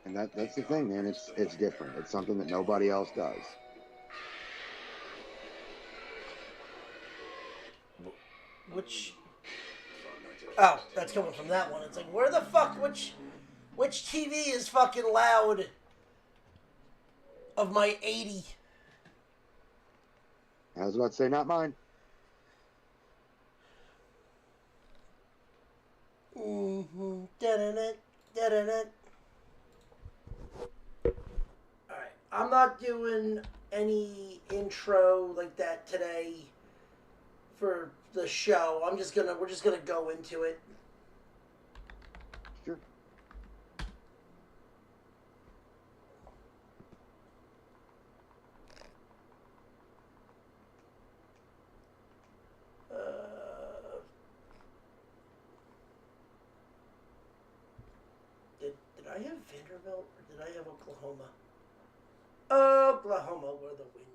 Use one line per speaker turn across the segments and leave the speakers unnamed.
And that's the thing, man. It's different. It's something that nobody else does.
Which... Oh, that's coming from that one. It's like, where the fuck, which TV is fucking loud of my 80?
I was about to say, not mine.
Mm-hmm. Da-da-da, da-da-da. Alright, I'm not doing any intro like that today for the show. We're just gonna go into it.
Sure.
Did I have Vanderbilt or did I have Oklahoma? Oklahoma, where the wind.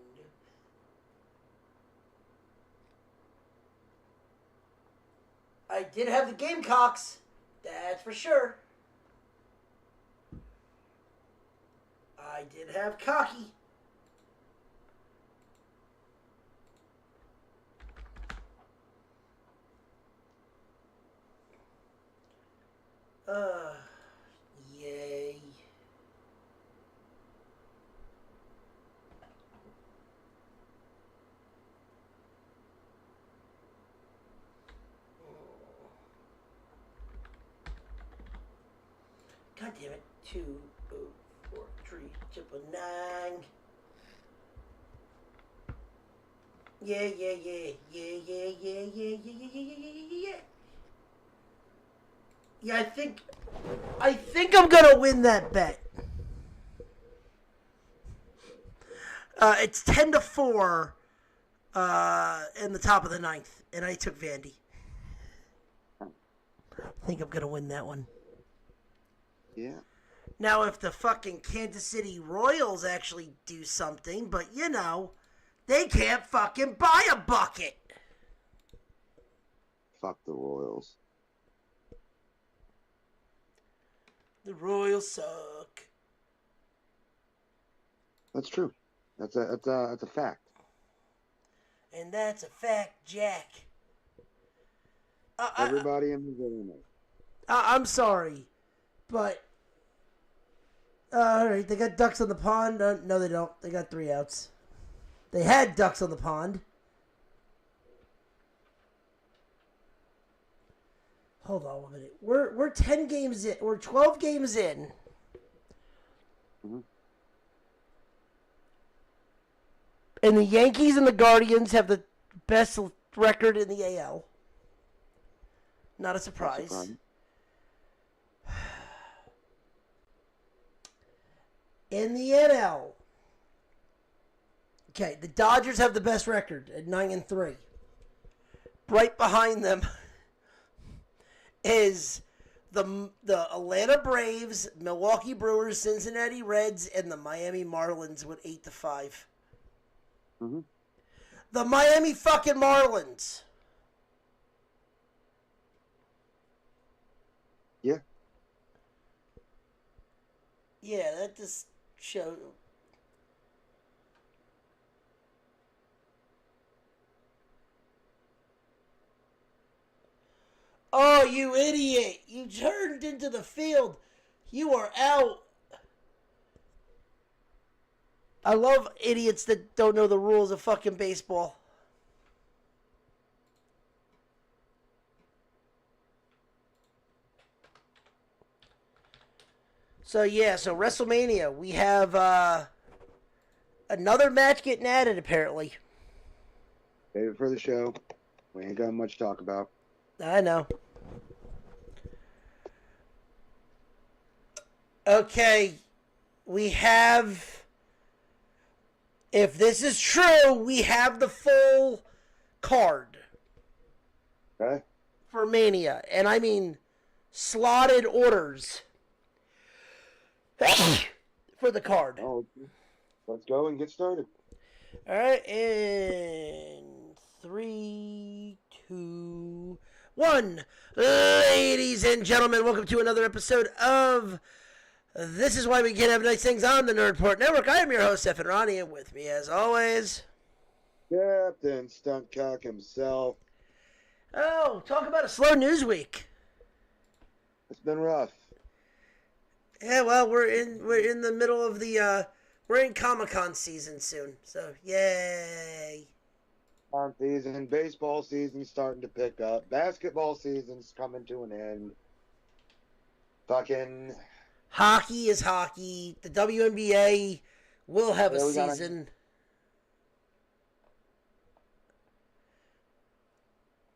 I did have the Gamecocks. That's for sure. I did have Cocky. Yay. God damn it. 2043999. Yeah, yeah, yeah, yeah, yeah, yeah, yeah, yeah, yeah, yeah. Yeah, I think I'm gonna win that bet. It's 10-4 in the top of the ninth, and I took Vandy. I think I'm gonna win that one.
Yeah.
Now, if the fucking Kansas City Royals actually do something, but you know, they can't fucking buy a bucket.
Fuck the Royals.
The Royals suck.
That's true. That's a fact.
And that's a fact, Jack.
Everybody in Missouri.
I'm sorry, but all right, they got ducks on the pond. No, they don't. They got 3 outs. They had ducks on the pond. Hold on 1 minute. We're 10 games in. We're 12 games in.
Mm-hmm.
And the Yankees and the Guardians have the best record in the AL. Not a surprise. In the NL, okay, the Dodgers have the best record at 9-3. Right behind them is the Atlanta Braves, Milwaukee Brewers, Cincinnati Reds, and the Miami Marlins with 8-5.
Mm-hmm.
The Miami fucking Marlins.
Yeah.
Yeah, that just showed. Oh, you idiot! You turned into the field. You are out. I love idiots that don't know the rules of fucking baseball. So WrestleMania, we have another match getting added apparently.
Favorite for the show. We ain't got much to talk about.
I know. Okay, we have, if this is true, we have the full card.
Okay.
For Mania. And I mean slotted orders for the card.
Oh, let's go and get started.
All right, in 3, 2, 1. Ladies and gentlemen, welcome to another episode of This is why we can't have nice things on the Nerdport Network. I am your host, Stephen Ronnie, and with me, as always,
Captain Stuntcock himself.
Oh, talk about a slow news week.
It's been rough.
Yeah, well, we're in the middle of the we're in Comic-Con season soon, so yay.
On season, baseball season's starting to pick up. Basketball season's coming to an end. Fucking
Hockey is hockey. The WNBA will have a season.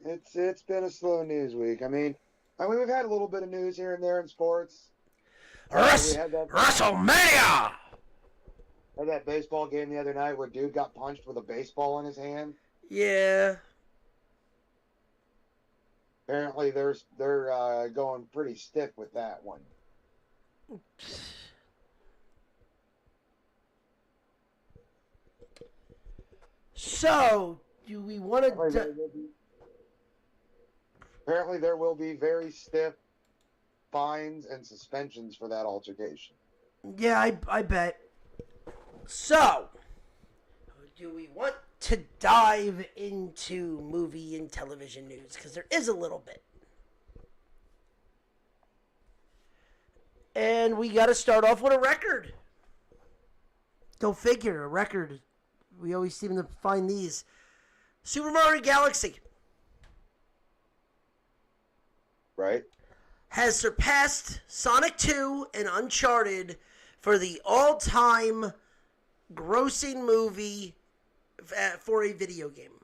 It's been a slow news week. I mean, we've had a little bit of news here and there in sports.
WrestleMania!
Had that baseball game the other night where dude got punched with a baseball in his hand.
Yeah.
Apparently, they're going pretty stiff with that one.
So, do we want to?
Apparently, there will be very stiff fines and suspensions for that altercation.
Yeah, I bet. So, do we want to dive into movie and television news? Because there is a little bit. And we got to start off with a record. Go figure, a record. We always seem to find these. Super Mario Galaxy.
Right?
Has surpassed Sonic 2 and Uncharted for the all-time grossing movie for a video game.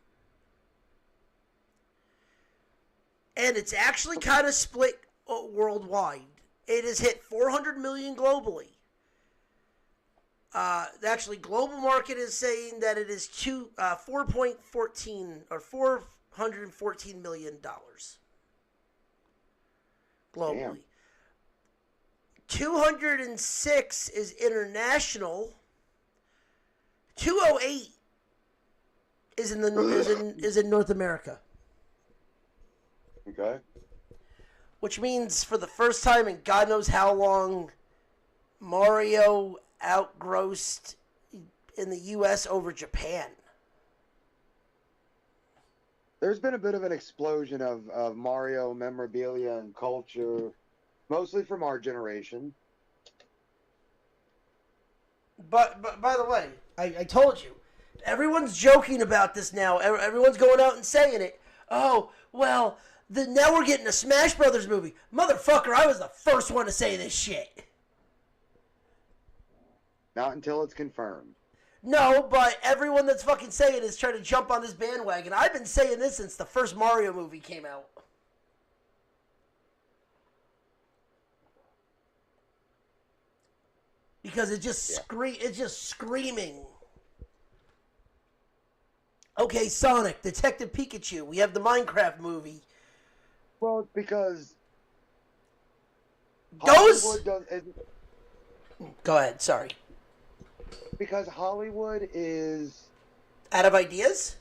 And it's actually kind of split worldwide. It has hit 400 million globally. Actually, global market is saying that it is 4.14 or $414 million globally. Damn. 206 is international. 208 is in North America.
Okay.
Which means for the first time in God knows how long, Mario outgrossed in the U.S. over Japan.
There's been a bit of an explosion of Mario memorabilia and culture, mostly from our generation.
But by the way, I told you, everyone's joking about this now. Everyone's going out and saying it. Oh, well, now we're getting a Smash Brothers movie. Motherfucker, I was the first one to say this shit.
Not until it's confirmed.
No, but everyone that's fucking saying it is trying to jump on this bandwagon. I've been saying this since the first Mario movie came out. Because it's just screaming. Okay, Sonic, Detective Pikachu. We have the Minecraft movie.
Well, it's because
Go ahead, sorry.
Because Hollywood is
out of ideas?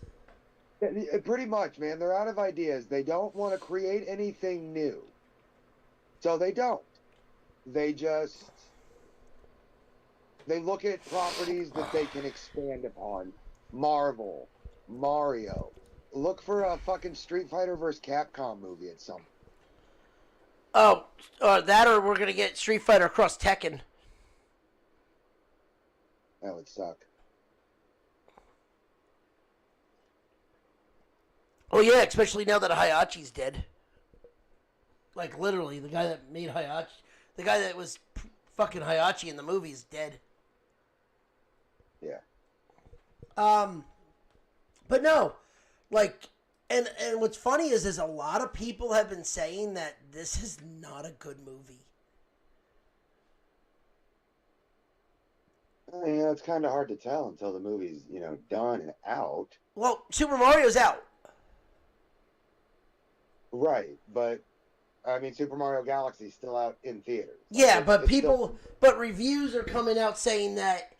Pretty much, man. They're out of ideas. They don't want to create anything new. So they don't. They look at properties that they can expand upon. Marvel, Mario. Look for a fucking Street Fighter vs. Capcom movie at some point.
Oh, that or we're going to get Street Fighter across Tekken.
That would suck.
Oh, yeah, especially now that Hayachi's dead. Like, literally, the guy that made Hayachi, the guy that was fucking Hayachi in the movie is dead.
Yeah.
But no, like, and what's funny is a lot of people have been saying that this is not a good movie.
Yeah, it's kind of hard to tell until the movie's, done and out.
Well, Super Mario's out.
Right, but, Super Mario Galaxy's still out in theaters.
Yeah, but reviews are coming out saying that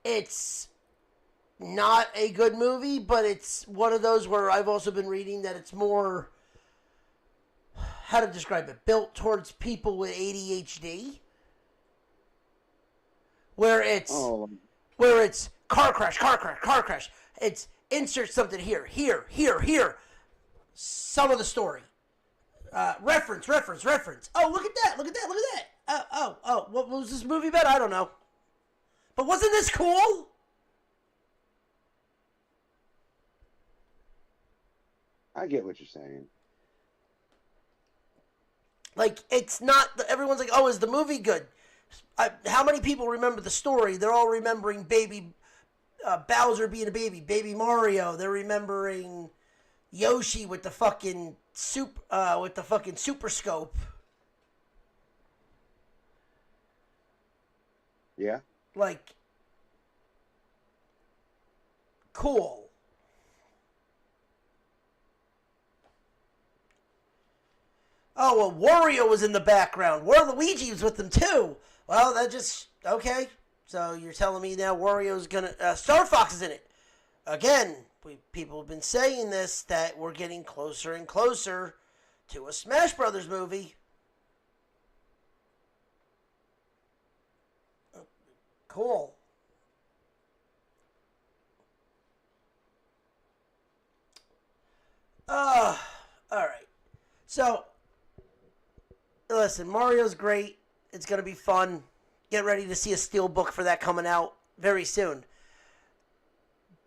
it's not a good movie, but it's one of those where I've also been reading that it's more, how to describe it, built towards people with ADHD. where it's
Oh,
car crash, car crash, car crash. It's insert something here, here, here, here. Some of the story. Reference. Oh, look at that, look at that, look at that. Oh. What was this movie about? I don't know. But wasn't this cool?
I get what you're saying.
Like, it's not, everyone's like, oh, is the movie good? How many people remember the story? They're all remembering baby Bowser being a baby Mario. They're remembering Yoshi with the fucking super scope.
Yeah.
Like, cool. Oh, well, Wario was in the background. Waluigi was with them too. Well, that just okay. So you're telling me now Wario's gonna Star Fox is in it again? People have been saying this, that we're getting closer and closer to a Smash Brothers movie. Cool. All right. So, listen, Mario's great. It's going to be fun. Get ready to see a steelbook for that coming out very soon.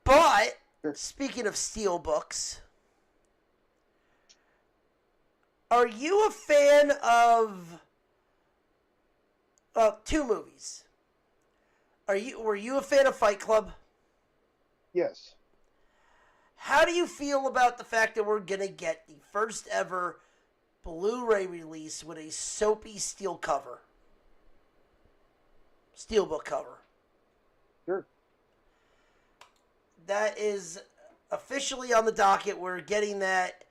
But, speaking of steelbooks, are you a fan of two movies? Were you a fan of Fight Club?
Yes.
How do you feel about the fact that we're going to get the first ever Blu-ray release with a soapy steel cover? Steelbook cover.
Sure.
That is officially on the docket. We're getting that.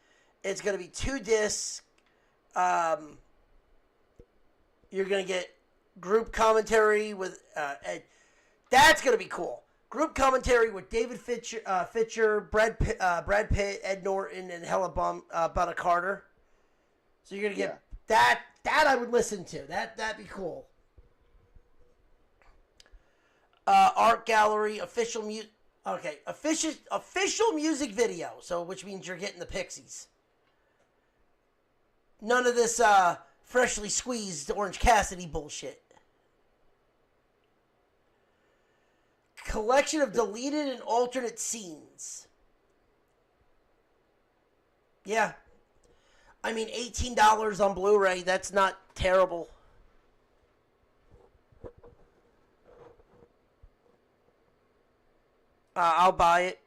It's going to be 2 discs. You're going to get group commentary with... that's going to be cool. Group commentary with David Fincher, Brad Pitt, Ed Norton, and Helena Bonham Carter. So you're going to get that. That I would listen to. That'd be cool. Art gallery, official music video. So, which means you're getting the Pixies. None of this freshly squeezed Orange Cassidy bullshit. Collection of deleted and alternate scenes. Yeah. I mean, $18 on Blu-ray, that's not terrible. I'll buy it.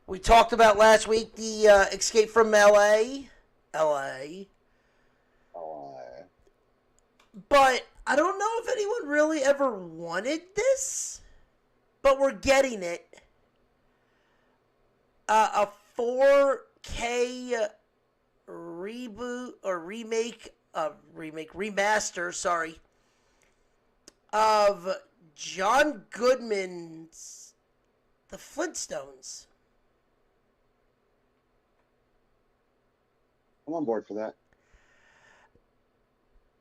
We talked about last week the Escape from L.A. But I don't know if anyone really ever wanted this. But we're getting it. A 4K reboot or remaster, sorry, of John Goodman's The Flintstones.
I'm on board for that.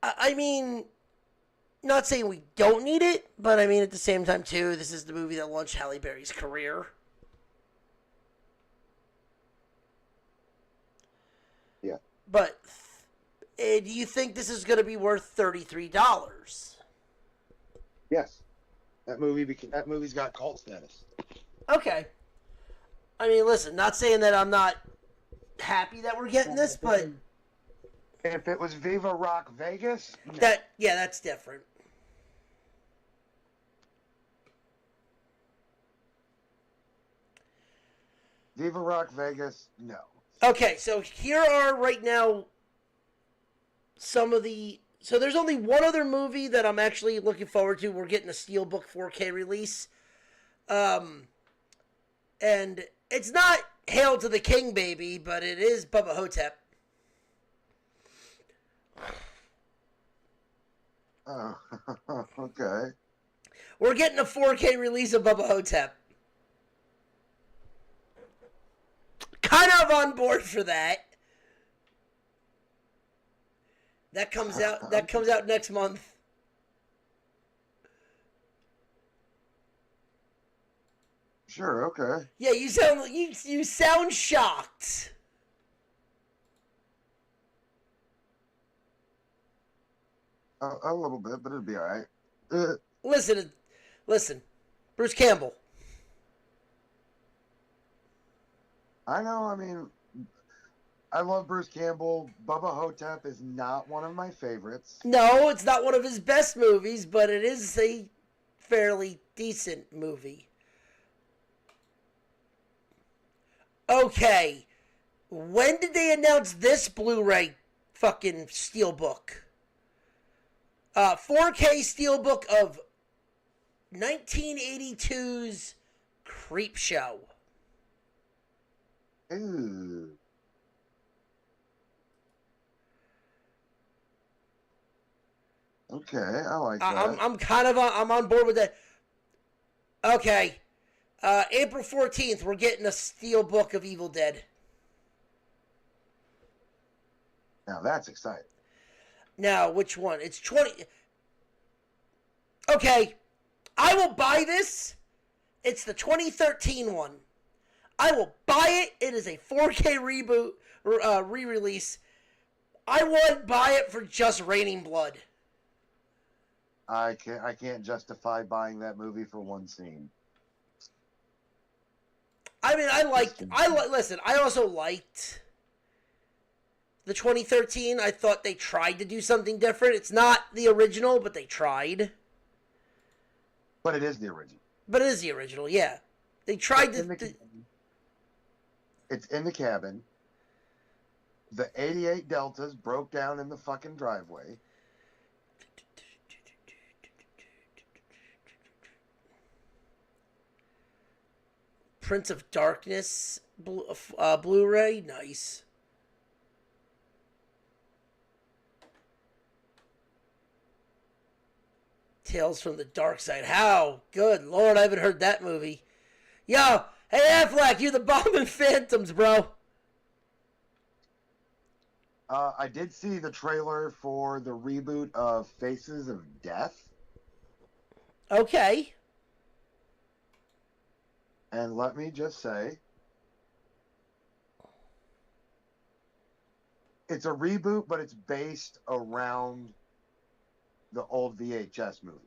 I mean, not saying we don't need it, but I mean at the same time too, this is the movie that launched Halle Berry's career.
Yeah.
But do you think this is going to be worth $33?
Yes. That movie's got cult status.
Okay. I mean, listen, not saying that I'm not happy that we're getting this, but
if it was Viva Rock Vegas, no.
That's different.
Viva Rock Vegas, no.
Okay, so here are right now some of the... So there's only one other movie that I'm actually looking forward to. We're getting a Steelbook 4K release. And it's not Hail to the King, baby, but it is Bubba Hotep.
Oh, okay.
We're getting a 4K release of Bubba Hotep. Kind of on board for that. That comes out next month.
sure. Okay.
Yeah, you sound shocked.
A little bit, but it'll be all right.
Listen, listen, Bruce Campbell.
I know. I mean, I love Bruce Campbell. Bubba Hotep is not one of my favorites.
No, it's not one of his best movies, but it is a fairly decent movie. Okay, when did they announce this Blu-ray fucking steelbook? 4K steelbook of 1982's Creepshow.
Ooh. Okay, I like that.
I'm on board with that. Okay, April 14th, we're getting a steelbook of Evil Dead.
Now that's exciting.
Now, which one? It's 20. Okay, I will buy this. It's the 2013 one. I will buy it. It is a 4K reboot, re-release. I won't buy it for just Raining Blood.
I can't justify buying that movie for one scene.
I mean, listen, I also liked the 2013. I thought they tried to do something different. It's not the original, but they tried.
But it is the original.
But it is the original, yeah. They tried to...
It's in the cabin. The 88 Deltas broke down in the fucking driveway.
Prince of Darkness Blu-ray, nice. Tales from the Dark Side. How? Good Lord, I haven't heard that movie. Yo, hey Affleck, you're the Bombing Phantoms, bro.
I did see the trailer for the reboot of Faces of Death.
Okay.
And let me just say, it's a reboot, but it's based around the old VHS movie.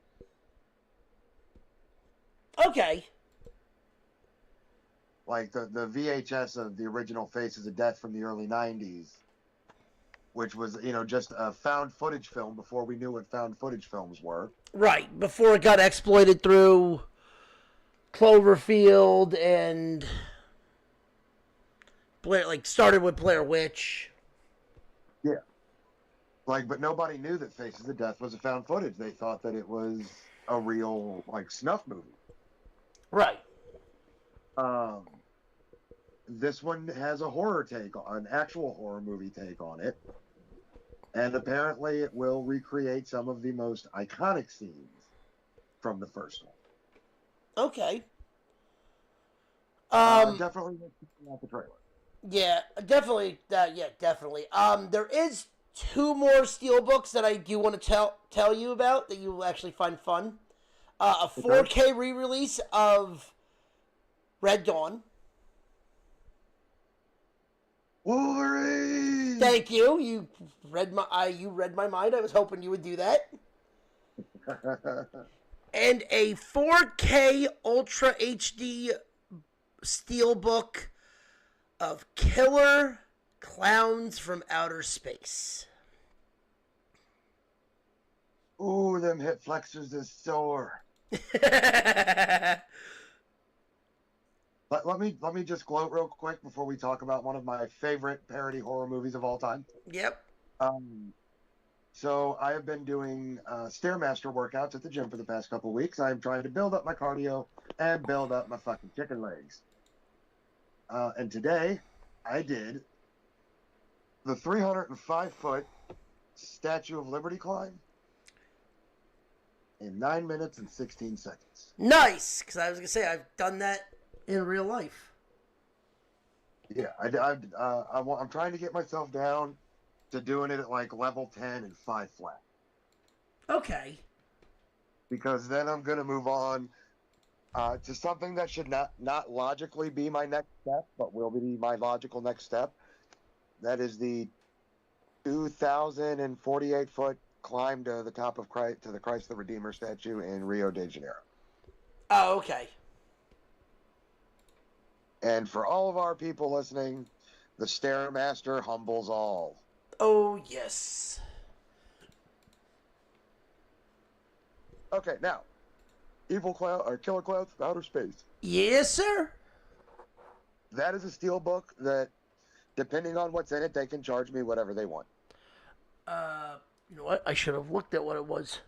Okay.
Like the VHS of the original Faces of Death from the early 90s, which was, just a found footage film before we knew what found footage films were.
Right, before it got exploited through Cloverfield and started with Blair Witch.
Yeah. But nobody knew that Faces of Death was a found footage. They thought that it was a real, snuff movie.
Right.
This one has a horror take, an actual horror movie take on it. And apparently it will recreate some of the most iconic scenes from the first one.
Okay.
Definitely check out the trailer.
Yeah, definitely. Definitely. There is 2 more steelbooks that I do want to tell you about that you will actually find fun. A 4K re-release of Red Dawn.
Wolverine.
Thank you. You read my mind. I was hoping you would do that. And a 4K Ultra HD steelbook of Killer Clowns from Outer Space.
Ooh, them hip flexors is sore. But let me just gloat real quick before we talk about one of my favorite parody horror movies of all time.
Yep.
So I have been doing Stairmaster workouts at the gym for the past couple weeks. I'm trying to build up my cardio and build up my fucking chicken legs. And today I did the 305-foot Statue of Liberty climb in 9 minutes and 16 seconds.
Nice, because I was gonna say I've done that in real life.
Yeah, I'm trying to get myself down to doing it at level 10 and 5 flat.
Okay.
Because then I'm gonna move on To something that should not logically be my next step, but will be my logical next step. That is the 2,048-foot climb to the top of Christ, to the Christ the Redeemer statue in Rio de Janeiro.
Oh, okay.
And for all of our people listening, the Stairmaster humbles all.
Oh, yes.
Okay, now, Evil Cloud or Killer Clouds from Outer Space.
Yes, sir.
That is a steel book that, depending on what's in it, they can charge me whatever they want.
You know what? I should have looked at what it was.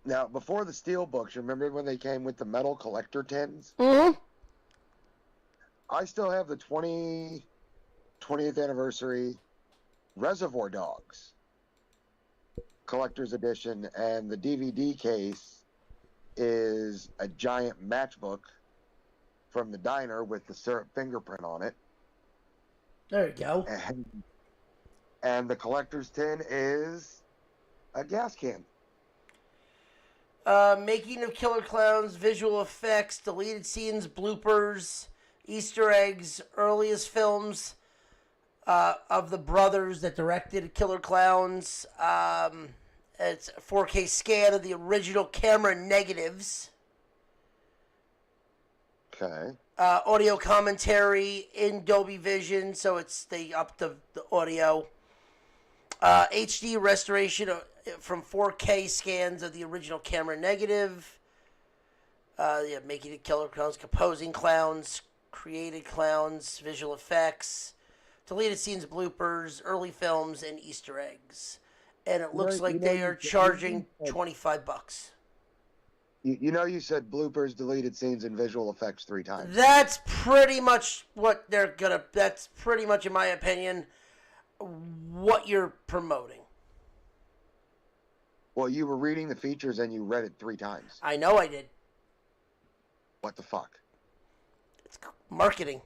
Now, before the steel books, you remember when they came with the metal collector tins?
Mm-hmm.
I still have the 20th anniversary Reservoir Dogs collector's edition, and the DVD case is a giant matchbook from the diner with the syrup fingerprint on it.
There you go.
And the collector's tin is a gas can.
Making of Killer Clowns, visual effects, deleted scenes, bloopers, Easter eggs, earliest films of the brothers that directed Killer Clowns. It's a 4K scan of the original camera negatives.
Okay.
Audio commentary in Dolby Vision, so they upped the audio. HD restoration from 4K scans of the original camera negative. Making it Killer Clowns, composing clowns, created clowns, visual effects, deleted scenes, bloopers, early films, and Easter eggs. And it looks like they are charging $25.
You said bloopers, deleted scenes, and visual effects 3 times.
That's pretty much what they're gonna. That's pretty much, in my opinion, what you're promoting.
Well, you were reading the features and you read it 3 times.
I know I did.
What the fuck?
It's marketing.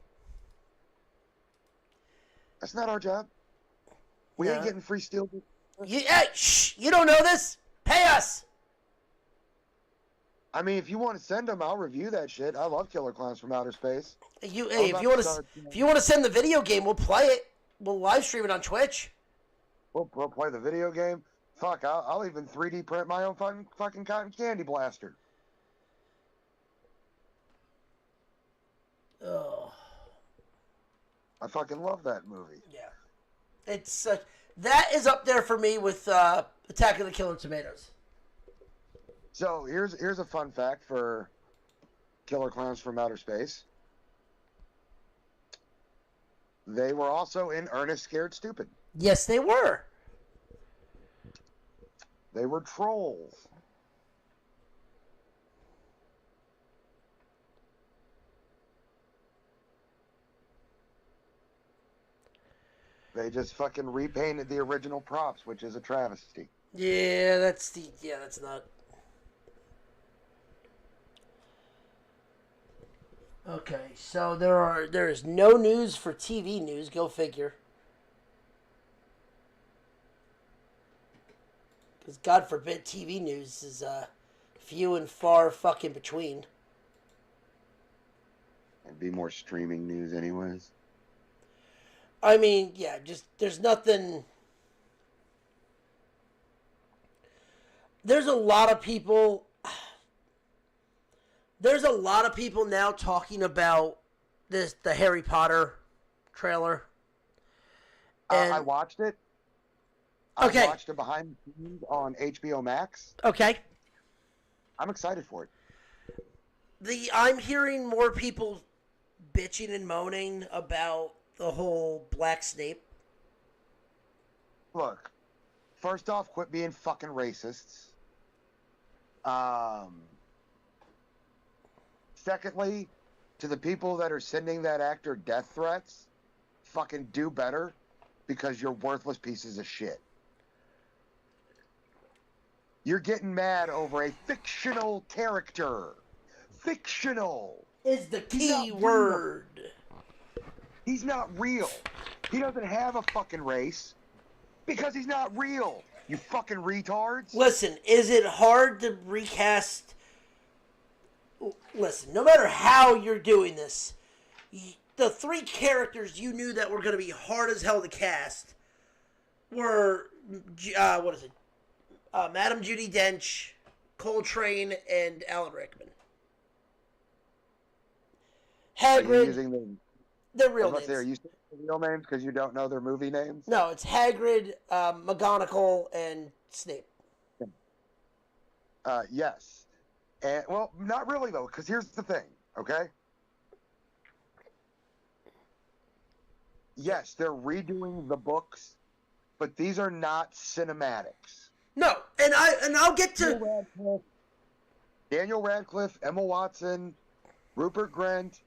That's not our job. We ain't getting free steel.
Hey, shh! You don't know this. Pay us.
I mean, if you want to send them, I'll review that shit. I love Killer Clowns from Outer Space.
If you want to send the video game, we'll play it. We'll live stream it on Twitch.
We'll play the video game. Fuck, I'll even 3D print my own fucking cotton candy blaster.
Oh.
I fucking love that movie.
Yeah. It's that is up there for me with Attack of the Killer Tomatoes.
So here's a fun fact for Killer Clowns from Outer Space. They were also in Ernest Scared Stupid.
Yes, they were.
They were trolls. They just fucking repainted the original props, which is a travesty.
Yeah, that's not. Okay, so there is no news for TV news. Go figure. Because God forbid TV news is few and far fucking between.
It'd be more streaming news anyways.
I mean, yeah, just there's nothing. There's a lot of people. There's a lot of people now talking about the Harry Potter trailer. And,
I watched it.
Okay.
I watched it behind the scenes on HBO Max.
Okay.
I'm excited for it.
I'm hearing more people bitching and moaning about the whole Black Snape.
Look, first off, quit being fucking racists. Secondly, to the people that are sending that actor death threats, fucking do better, because you're worthless pieces of shit. You're getting mad over a fictional character. Fictional
is the key word.
He's not real. He doesn't have a fucking race because he's not real. You fucking retards.
Listen, is it hard to recast listen, no matter how you're doing this, the three characters you knew that were going to be hard as hell to cast were, what is it? Madam Judi Dench, Coltrane, and Alan Rickman.
Are you
Hagrid,
using
their real names.
Are you saying their real names because you don't know their movie names?
No, it's Hagrid, McGonagall, and Snape.
Yes. And, well, not really, though, because here's the thing, okay? Yes, they're redoing the books, but these are not cinematics.
No, and I'll get to
Daniel Radcliffe, Emma Watson, Rupert Grint,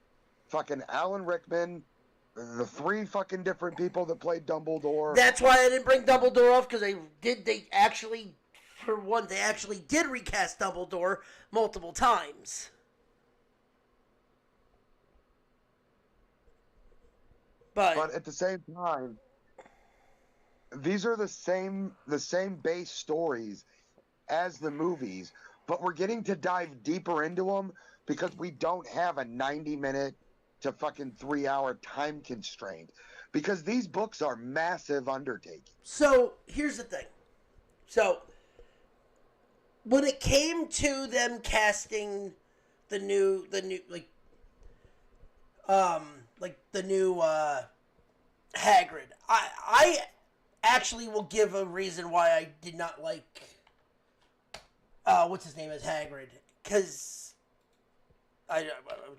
fucking Alan Rickman, the three fucking different people that played Dumbledore.
That's why I didn't bring Dumbledore off, because they actually did recast Dumbledore multiple times. But
at the same time, these are the same base stories as the movies, but we're getting to dive deeper into them because we don't have a 90-minute to fucking 3-hour time constraint, because these books are massive undertakings.
So here's the thing. So when it came to them casting the new Hagrid, I actually will give a reason why I did not like what's his name as Hagrid, because I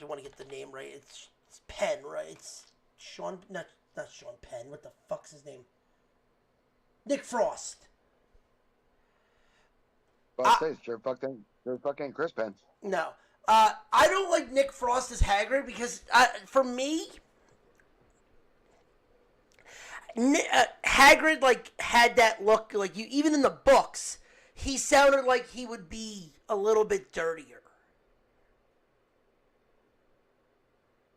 want to get the name right. It's Penn, right? It's Sean, not Sean Penn. What the fuck's his name? Nick Frost.
But sure fucking Chris Penn.
No. I don't like Nick Frost as Hagrid because, for me, Hagrid, had that look, even in the books, he sounded like he would be a little bit dirtier.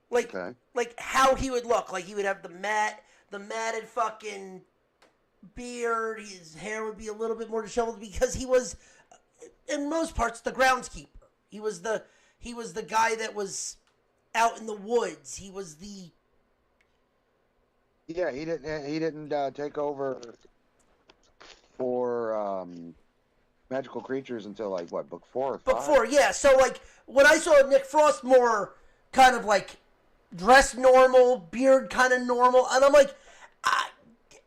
Like how he would look. Like, he would have the matted fucking beard, his hair would be a little bit more disheveled because he was, in most parts, the groundskeeper. He was the guy that was out in the woods. He was the...
Yeah, he didn't take over for magical creatures until book 4 or 5.
Book 4, yeah. So when I saw Nick Frost more kind of dressed normal, beard kind of normal, and I'm like,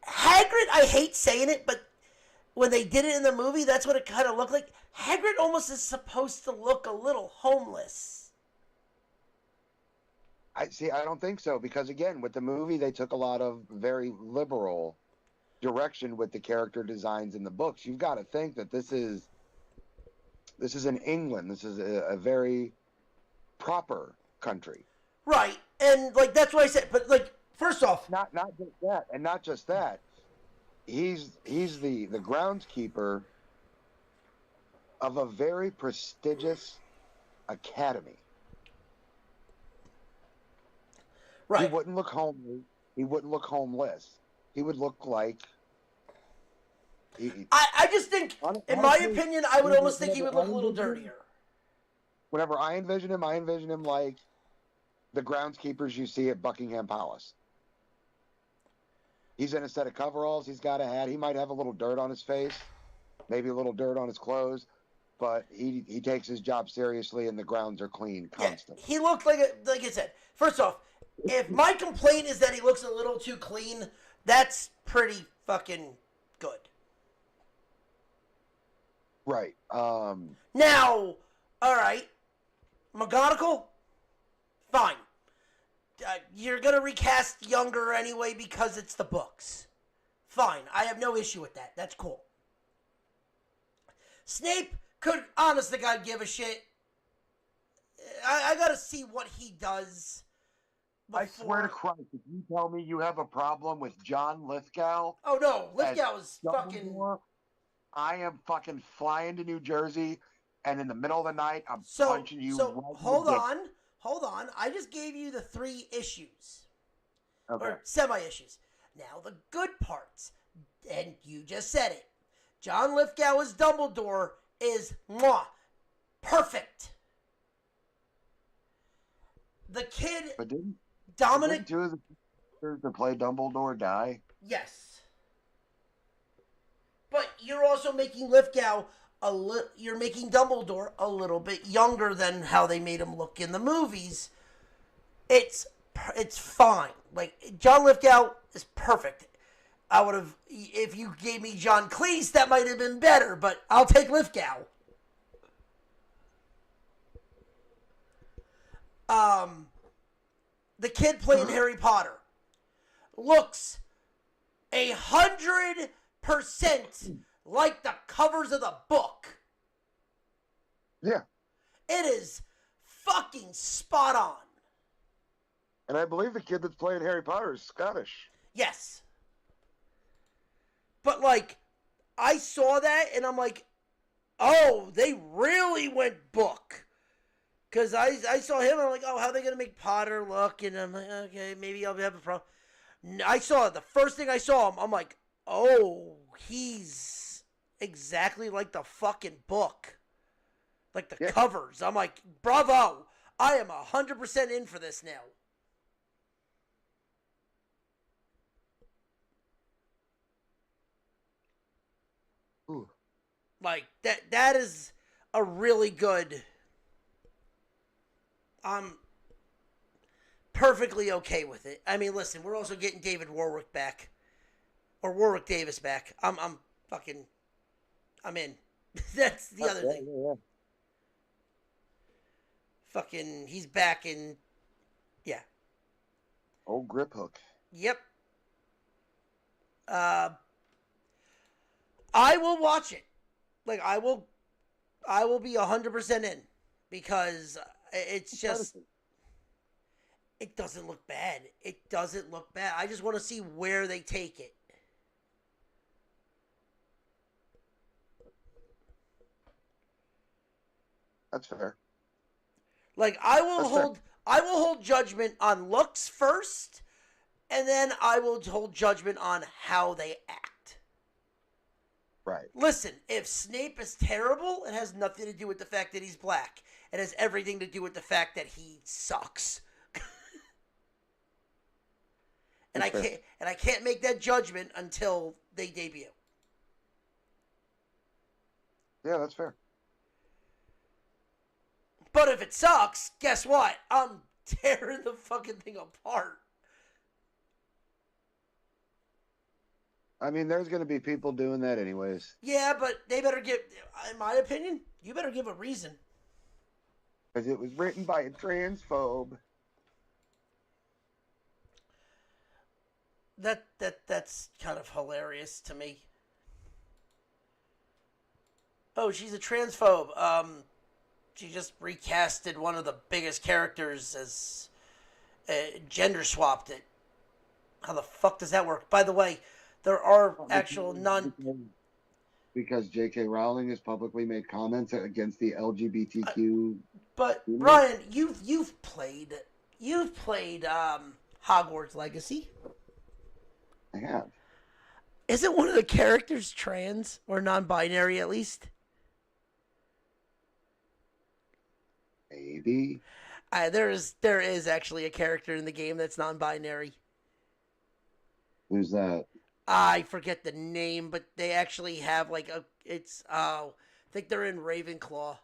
Hagrid, I hate saying it, but when they did it in the movie, that's what it kind of looked like. Hagrid almost is supposed to look a little homeless.
I don't think so, because again, with the movie, they took a lot of very liberal direction with the character designs in the books. You've got to think that this is in England. This is a very proper country.
Right, and that's what I said. But first off,
not just that, and not just that. He's the groundskeeper of a very prestigious academy.
Right.
He wouldn't look homely. He wouldn't look homeless. He would look like...
I just think, in my opinion, I would almost think he would look a little dirtier.
Whenever I envision him like the groundskeepers you see at Buckingham Palace. He's in a set of coveralls. He's got a hat. He might have a little dirt on his face, maybe a little dirt on his clothes, but he takes his job seriously, and the grounds are clean constantly.
Yeah, he looked like I said. First off, if my complaint is that he looks a little too clean, that's pretty fucking good.
Right.
Now, all right, McGonagall, fine. You're going to recast younger anyway because it's the books. Fine. I have no issue with that. That's cool. Snape could, honest to God, give a shit. I got to see what he does before.
I swear to Christ, if you tell me you have a problem with John Lithgow...
Oh, no. Lithgow is fucking...
I am fucking flying to New Jersey, and in the middle of the night, I'm punching you.
So, Hold on. I just gave you the 3 issues.
Okay.
Or semi-issues. Now, the good parts. And you just said it. John Lithgow as Dumbledore is perfect. The kid,
But didn't
Dominic,
two of the characters that play Dumbledore die?
yes. But you're also making Lithgow you're making Dumbledore a little bit younger than how they made him look in the movies. It's fine. Like John Lithgow is perfect. I would have, if you gave me John Cleese, that might have been better, but I'll take Lithgow. The kid playing Harry Potter looks 100% like the covers of the book.
Yeah.
It is fucking spot on.
And I believe the kid that's playing Harry Potter is Scottish.
Yes. But, like, I saw that and I'm like, oh, they really went book. Because I saw him and I'm like, oh, how are they going to make Potter look? And I'm like, okay, maybe I'll have a problem. I saw the first thing I saw him, I'm like, oh, he's exactly like the fucking book. Like the covers. I'm like, bravo. I am 100% in for this now.
Ooh.
Like that is a really good. I'm perfectly okay with it. I mean, listen, we're also getting David Warwick back, or Warwick Davis back. I'm in. That's the other thing.
Yeah.
Fucking, he's back in. Yeah.
Old grip hook.
Yep. I will watch it. Like I will be 100% in because it's just. It doesn't look bad. It doesn't look bad. I just want to see where they take it.
That's fair.
Like I will hold judgment on looks first, and then I will hold judgment on how they act.
Right.
Listen, if Snape is terrible, it has nothing to do with the fact that he's black. It has everything to do with the fact that he sucks. And I can't make that judgment until they debut.
Yeah, that's fair.
But if it sucks, guess what? I'm tearing the fucking thing apart.
I mean, there's going to be people doing that anyways.
Yeah, but they better give, in my opinion, you better give a reason.
Because it was written by a transphobe.
That's kind of hilarious to me. Oh, she's a transphobe. She just recasted one of the biggest characters as gender swapped it. How the fuck does that work? By the way, there are actual
because J.K. Rowling has publicly made comments against the LGBTQ.
But Ryan, you've played Hogwarts Legacy.
I have.
Isn't one of the characters trans or non-binary at least?
Maybe.
There is actually a character in the game that's non-binary.
Who's that?
I forget the name, but they actually have like I think they're in Ravenclaw.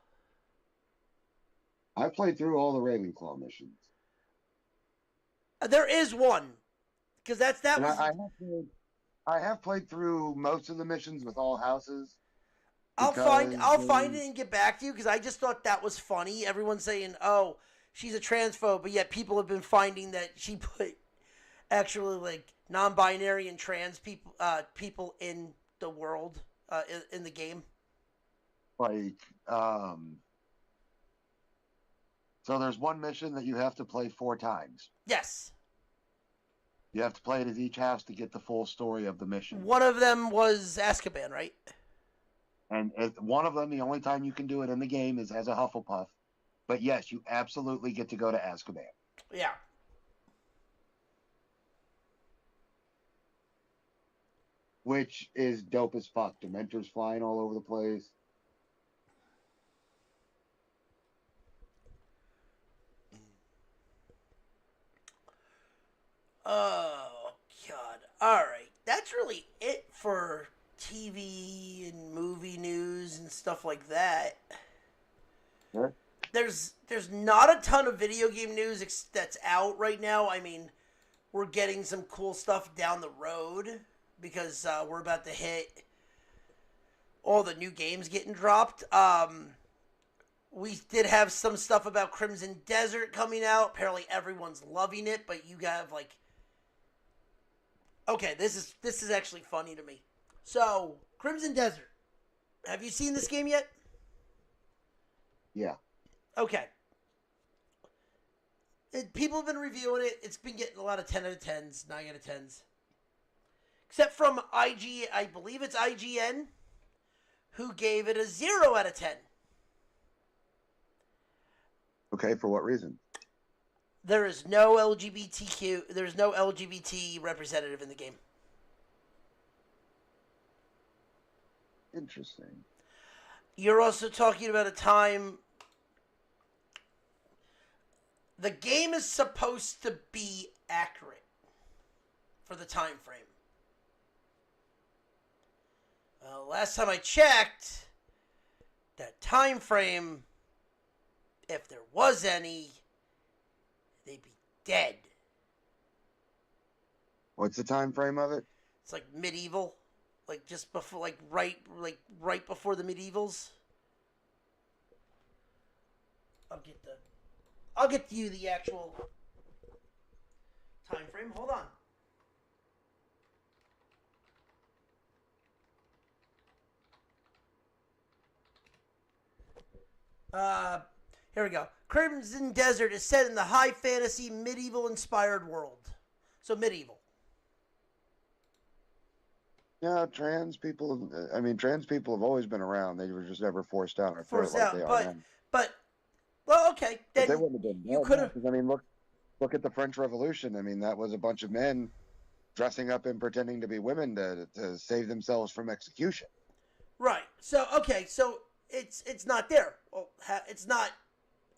I played through all the Ravenclaw missions.
There is one, because
I have played through most of the missions with all houses.
I'll find it and get back to you because I just thought that was funny. Everyone's saying, "Oh, she's a transphobe," but yet people have been finding that she put actually like non-binary and trans people in the world in the game.
Like, so there's one mission that you have to play 4 times.
Yes.
You have to play it as each house to get the full story of the mission.
One of them was Azkaban, right?
And one of them, the only time you can do it in the game is as a Hufflepuff. But yes, you absolutely get to go to Azkaban.
Yeah.
Which is dope as fuck. Dementors flying all over the place.
All right, that's really it for TV and movie news and stuff like that.
Sure.
There's not a ton of video game news that's out right now. I mean, we're getting some cool stuff down the road because we're about to hit all the new games getting dropped. We did have some stuff about Crimson Desert coming out. Apparently, everyone's loving it, but you have like, okay, this is actually funny to me. So, Crimson Desert. Have you seen this game yet?
Yeah.
Okay. People have been reviewing it. It's been getting a lot of 10 out of 10s, 9 out of 10s. Except from IG, I believe it's IGN, who gave it a 0 out of 10.
Okay, for what reason?
There is no LGBTQ, there's no LGBT representative in the game.
Interesting.
You're also talking about a time. The game is supposed to be accurate for the time frame. Last time I checked, that time frame, if there was any, they'd be dead.
What's the time frame of it?
It's like medieval, like just before, like right before the medievals. I'll get you the actual time frame. Hold on. Here we go. Crimson Desert is set in the high fantasy medieval inspired world. So medieval.
Yeah, trans people. I mean, trans people have always been around. They were just never forced out or
Forced
like
out,
they are now.
but well, okay. Then
But they wouldn't have been.
You could have.
I mean, look at the French Revolution. I mean, that was a bunch of men dressing up and pretending to be women to save themselves from execution.
Right. So okay. So it's not there. Well, it's not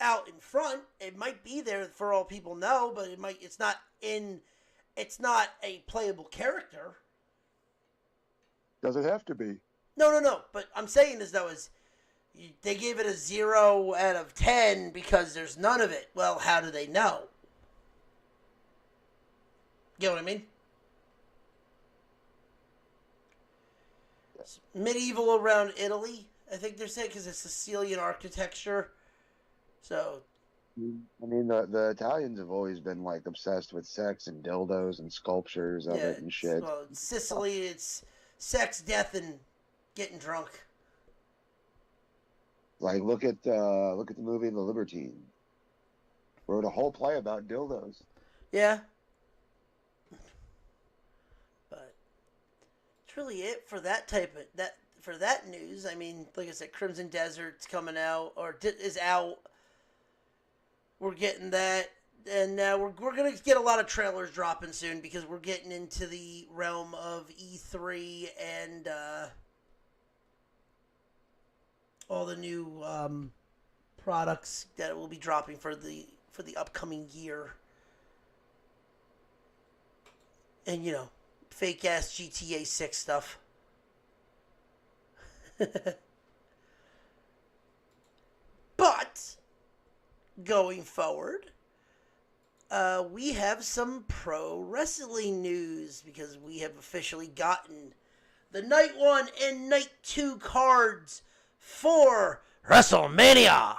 out in front. It might be there for all people know, but it's not in. It's not a playable character.
Does it have to be?
No. But I'm saying they gave it a 0 out of 10 because there's none of it. Well, how do they know? You know what I mean? It's medieval around Italy, I think they're saying, because it's Sicilian architecture. So.
I mean, the Italians have always been like obsessed with sex and dildos and sculptures of it and shit.
Well, Sicily, it's sex, death, and getting drunk.
Like, look at the movie The Libertine. Wrote a whole play about dildos.
Yeah. But it's really it for that for that news. I mean, like I said, Crimson Desert's coming out or is out. We're getting that, and we're gonna get a lot of trailers dropping soon because we're getting into the realm of E3 and all the new products that will be dropping for the upcoming year. And fake ass GTA 6 stuff. But going forward, we have some pro wrestling news because we have officially gotten the Night 1 and Night 2 cards for WrestleMania.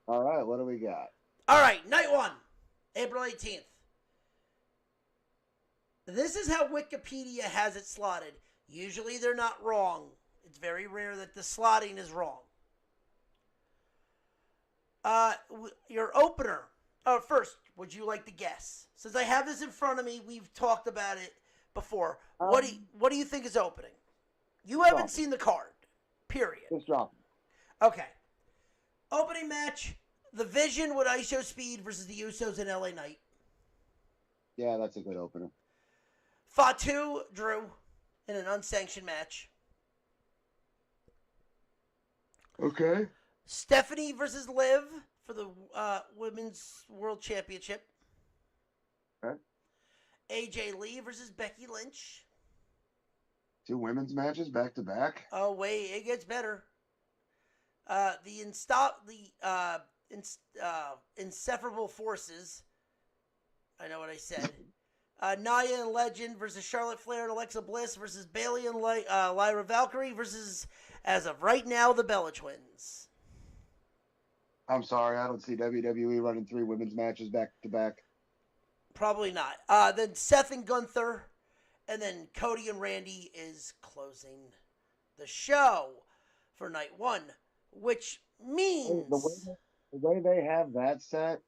All right, what do we got?
All right, Night 1, April 18th. This is how Wikipedia has it slotted. Usually they're not wrong. It's very rare that the slotting is wrong. Your opener. First, would you like to guess? Since I have this in front of me, we've talked about it before. What do you think is opening? You haven't seen the card. Period.
Just drop it.
Okay. Opening match: The Vision with ISO Speed versus the Usos and LA Knight.
Yeah, that's a good opener.
Fatu Drew in an unsanctioned match.
Okay.
Stephanie versus Liv for the Women's World Championship.
Okay.
AJ Lee versus Becky Lynch.
2 women's matches back to back.
Oh wait, it gets better. Inseparable Forces. I know what I said. Nia and Legend versus Charlotte Flair and Alexa Bliss versus Bayley and Lyra Valkyrie versus, as of right now, the Bella Twins.
I'm sorry, I don't see WWE running 3 women's matches back to back.
Probably not. Then Seth and Gunther, and then Cody and Randy is closing the show for night 1, which means
the way they have that set,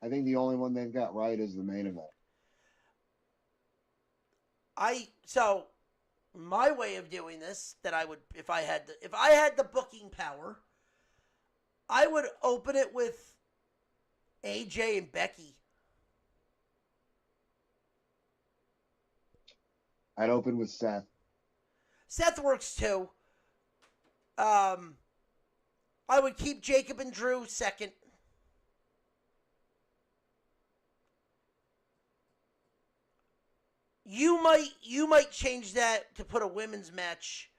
I think the only one they've got right is the main event.
So my way of doing this, that I would, if I had the booking power, I would open it with AJ and Becky.
I'd open with Seth.
Seth works too. I would keep Jacob and Drew second. You might change that to put a women's match.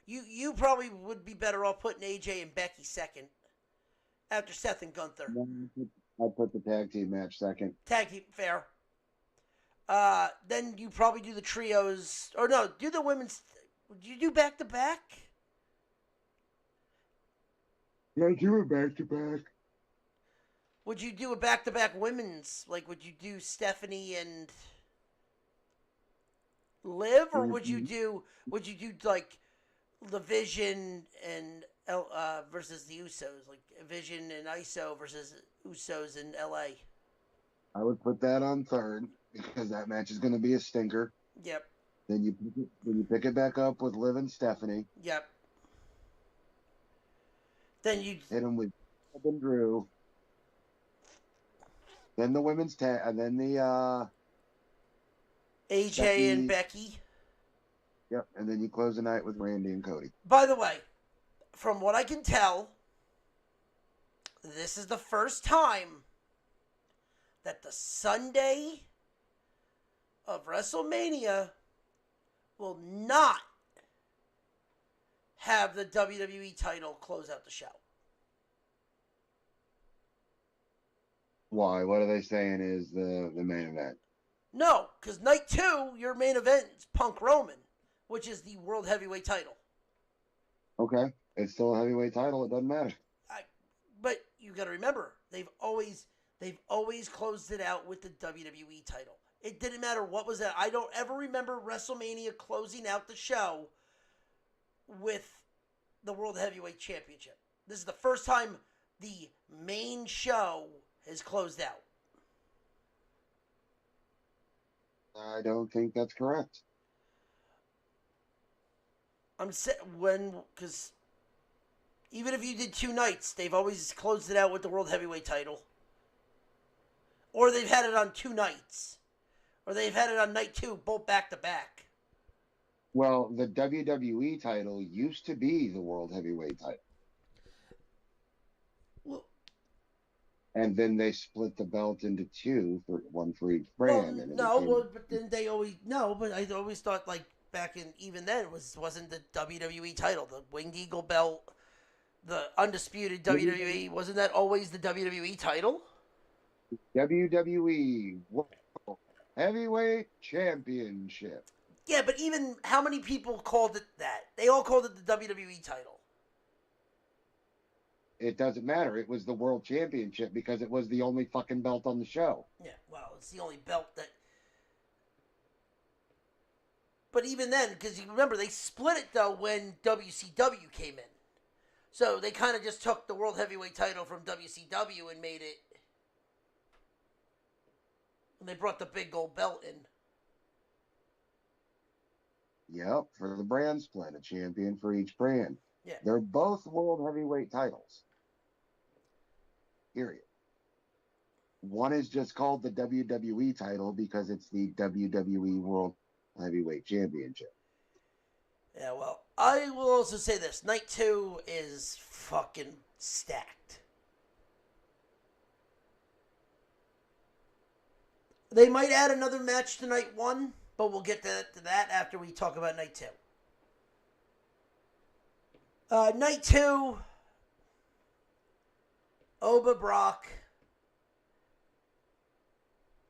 You probably would be better off putting AJ and Becky second after Seth and Gunther.
I'd put the tag team match second.
Tag team, fair. Then you probably do the trios, or no, do the women's. Would you do back to back?
Yeah, do it back to back.
Would you do a back to back women's? Like, would you do Stephanie and Liv, or would you do like the Vision and versus the Usos, like Vision and ISO versus Usos in LA?
I would put that on third because that match is going to be a stinker.
Yep.
Then you pick it back up with Liv and Stephanie.
Yep. Then you
hit them with and Drew. Then the women's tag, and then the
AJ
Becky,
and Becky.
Yep, and then you close the night with Randy and Cody.
By the way, from what I can tell, this is the first time that the Sunday of WrestleMania will not have the WWE title close out the show.
Why? What are they saying is the main event?
No, because night 2, your main event is Punk Roman, which is the World Heavyweight title.
Okay, it's still a heavyweight title. It doesn't matter.
But you got to remember, they've always closed it out with the WWE title. It didn't matter what was that. I don't ever remember WrestleMania closing out the show with the World Heavyweight Championship. This is the first time the main show has closed out.
I don't think that's correct.
Because even if you did 2 nights, they've always closed it out with the World Heavyweight title. Or they've had it on 2 nights. Or they've had it on night 2, both back to back.
Well, the WWE title used to be the World Heavyweight title.
Well,
and then they split the belt into 2, one for each brand.
But then they always but I always thought, like, back in, even then, wasn't the WWE title, the Winged Eagle belt, the undisputed WWE, wasn't that always the WWE title?
WWE World Heavyweight Championship.
Yeah, but even how many people called it that? They all called it the WWE title.
It doesn't matter. It was the World Championship because it was the only fucking belt on the show.
Yeah, well, it's the only belt that... But even then, because you remember, they split it, though, when WCW came in. So they kind of just took the World Heavyweight title from WCW and made it... And they brought the big gold belt in.
Yep, for the brand split, a champion for each brand.
Yeah.
They're both World Heavyweight titles. Period. One is just called the WWE title because it's the WWE World Heavyweight Championship.
Yeah, well, I will also say this. Night 2 is fucking stacked. They might add another match to night 1, but we'll get to that after we talk about night 2. Night 2, Oba Brock.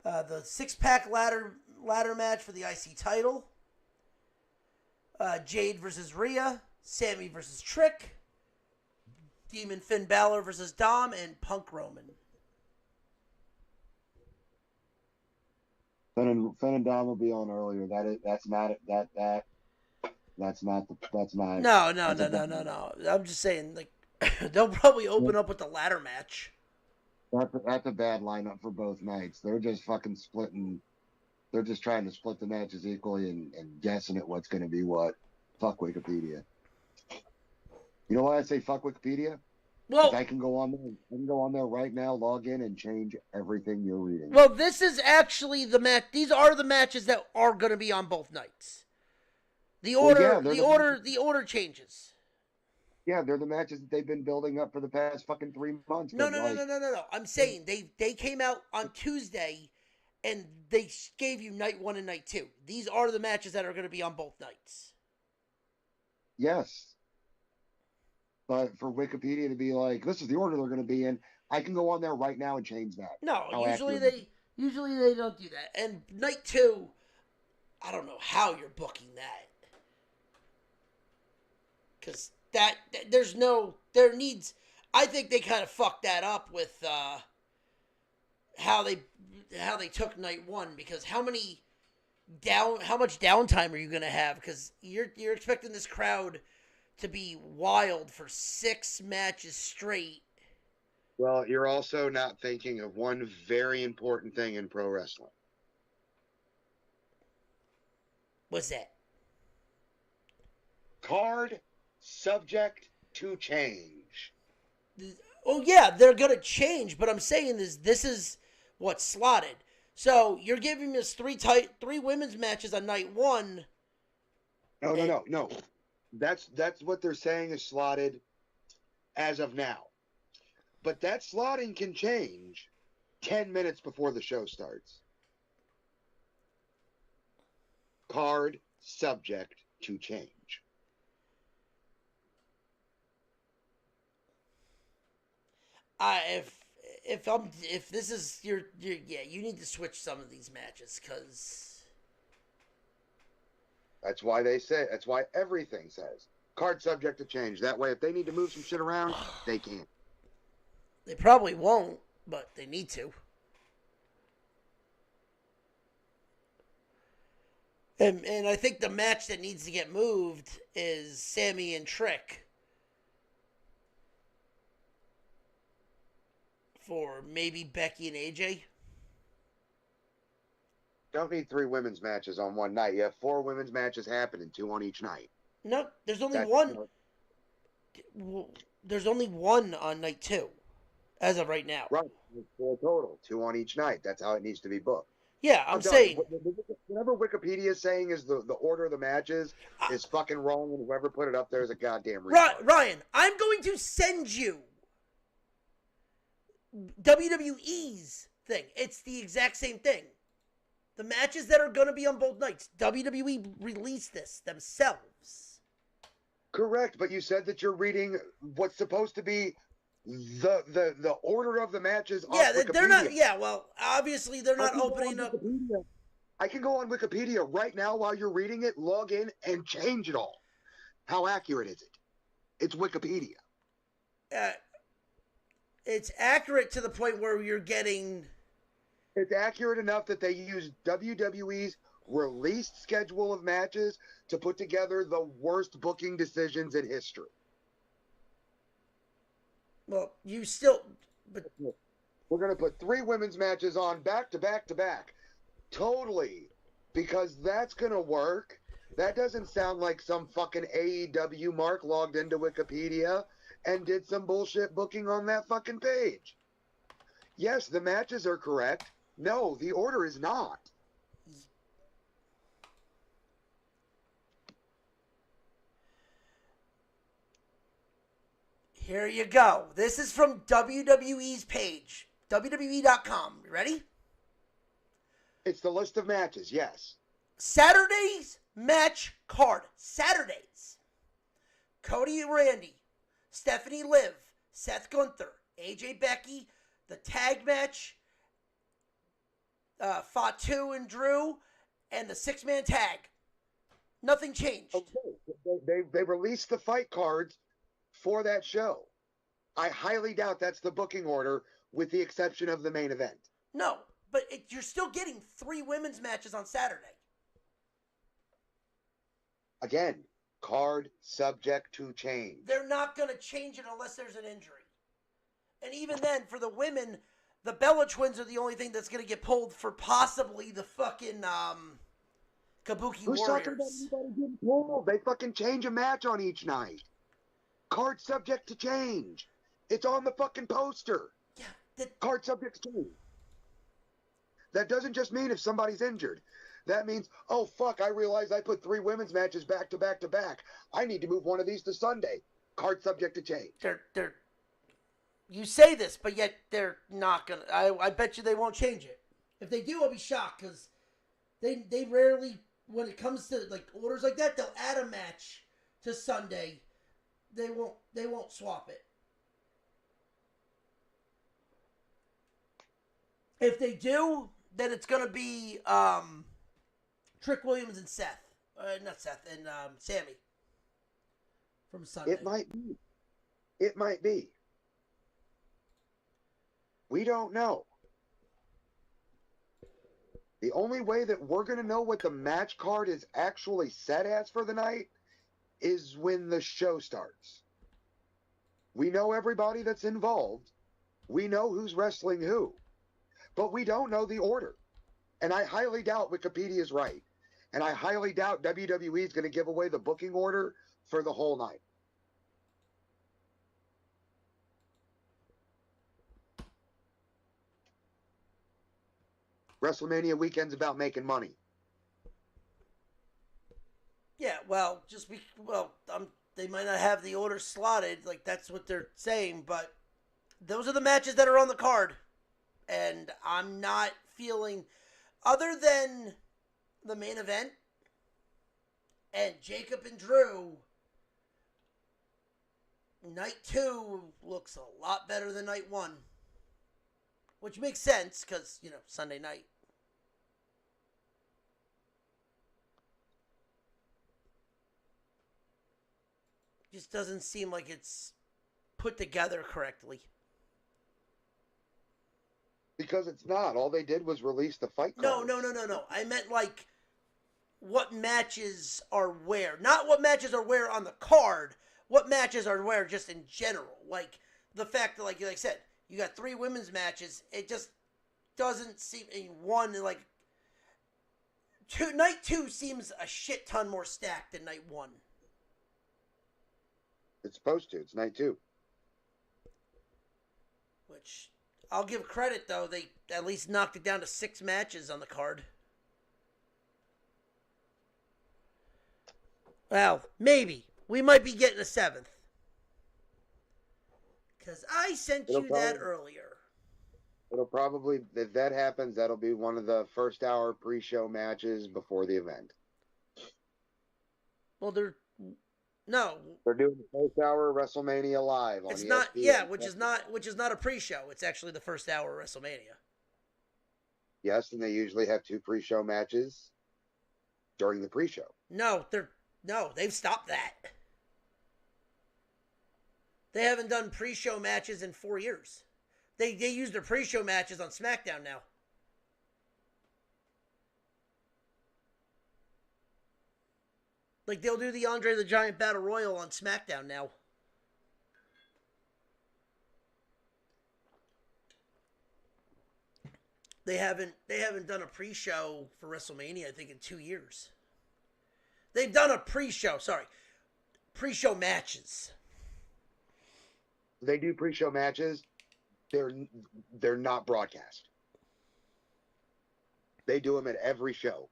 The 6-pack ladder match for the IC title. Jade versus Rhea. Sammy versus Trick. Demon Finn Balor versus Dom, and Punk Roman.
Finn and Dom will be on earlier. That's not.
No. I'm just saying, like, they'll probably open up with the ladder match.
That's a bad lineup for both nights. They're just fucking splitting. They're just trying to split the matches equally and guessing at what's going to be what. Fuck Wikipedia. You know why I say fuck Wikipedia?
Well,
I can go on there. I can go on there right now, log in, and change everything you're reading.
Well, this is actually the match. These are the matches that are going to be on both nights. The order, the order changes.
Yeah, they're the matches that they've been building up for the past fucking 3 months.
No. I'm saying they came out on Tuesday, and they gave you night 1 and night 2. These are the matches that are going to be on both nights.
Yes. But for Wikipedia to be like, this is the order they're going to be in, I can go on there right now and change that.
No, usually they don't do that. And night 2, I don't know how you're booking that. Because I think they kind of fucked that up with how they took night 1, because how much downtime are you going to have? Because you're expecting this crowd to be wild for 6 matches straight.
Well, you're also not thinking of one very important thing in pro wrestling.
What's that?
Card subject to change.
Oh yeah, they're gonna change, but I'm saying this is what's slotted. So you're giving us 3 women's matches on night 1.
No. That's what they're saying is slotted as of now. But that slotting can change 10 minutes before the show starts. Card subject to change.
If this is your you need to switch some of these matches, because
that's why everything says card subject to change. That way, if they need to move some shit around, they can.
They probably won't, but they need to. And I think the match that needs to get moved is Sammy and Trick. For maybe Becky and AJ.
Don't need 3 women's matches on one night. You have 4 women's matches happening, 2 on each night.
No, there's only one. There's only one on night 2, as of right now.
Right, 4 total, 2 on each night. That's how it needs to be booked.
Yeah, I'm saying.
Whatever Wikipedia is saying is the order of the matches is fucking wrong, and whoever put it up there is a goddamn retard.
Ryan, I'm going to send you WWE's thing. It's the exact same thing. The matches that are going to be on both nights, WWE released this themselves.
Correct, but you said that you're reading what's supposed to be the order of the matches on Wikipedia.
They're not. Yeah, well, obviously they're not opening up.
I can go on Wikipedia right now while you're reading it, log in, and change it all. How accurate is it? It's Wikipedia.
It's accurate to the point where you're getting...
It's accurate enough that they use WWE's released schedule of matches to put together the worst booking decisions in history.
Well, you still... But...
We're going to put 3 women's matches on back to back to back. Totally. Because that's going to work. That doesn't sound like some fucking AEW mark logged into Wikipedia and did some bullshit booking on that fucking page. Yes, the matches are correct. No, the order is not.
Here you go. This is from WWE's page. WWE.com. You ready?
It's the list of matches, yes.
Saturday's match card. Saturdays. Cody and Randy, Stephanie Liv, Seth Gunther, AJ Becky, the tag match, Fatu and Drew, and the 6-man tag. Nothing changed.
Okay. They released the fight cards for that show. I highly doubt that's the booking order, with the exception of the main event.
No, but you're still getting 3 women's matches on Saturday.
Again, card subject to change.
They're not going to change it unless there's an injury. And even then, for the women, the Bella Twins are the only thing that's going to get pulled for possibly the fucking Kabuki
Who's
Warriors.
talking about anybody getting pulled? They fucking change a match on each night. Card subject to change. It's on the fucking poster.
Yeah.
Card subject to change. That doesn't just mean if somebody's injured. That means, oh, fuck, I realized I put 3 women's matches back to back to back. I need to move one of these to Sunday. Card subject to change.
You say this, but yet they're not going to. I bet you they won't change it. If they do, I'll be shocked, because they rarely, when it comes to like orders like that, they'll add a match to Sunday. They won't swap it. If they do, then it's going to be Trick Williams and Seth. Not Seth, and Sammy from Sunday.
It might be. It might be. We don't know. The only way that we're going to know what the match card is actually set as for the night is when the show starts. We know everybody that's involved. We know who's wrestling who. But we don't know the order. And I highly doubt Wikipedia is right. And I highly doubt WWE is going to give away the booking order for the whole night. WrestleMania weekend's about making money.
Yeah, well, they might not have the order slotted, like that's what they're saying, but those are the matches that are on the card. And I'm not feeling, other than the main event and Jacob and Drew, night 2 looks a lot better than night 1. Which makes sense, because, Sunday night. Just doesn't seem like it's put together correctly.
Because it's not. All they did was release the fight card.
No. I meant like what matches are where. Not what matches are where on the card. What matches are where just in general. Like the fact that, like I said, you got 3 women's matches. It just doesn't seem night 2 seems a shit ton more stacked than night 1.
It's supposed to. It's night 2.
Which I'll give credit, though. They at least knocked it down to 6 matches on the card. Well, maybe. We might be getting a 7th. Because I sent you that earlier.
It'll probably, if that happens, that'll be one of the first hour pre-show matches before the event.
Well, they're
doing the first hour WrestleMania live on
it's
ESPN.
not, yeah, which is not a pre-show. It's actually the first hour of WrestleMania.
Yes, and they usually have 2 pre-show matches during the pre-show.
No, they've stopped that. They haven't done pre-show matches in 4 years. They use their pre-show matches on SmackDown now. Like, they'll do the Andre the Giant Battle Royal on SmackDown now. They haven't done a pre-show for WrestleMania, I think, in 2 years. They've done a pre-show matches.
They do pre-show matches. They're not broadcast. They do them at every show.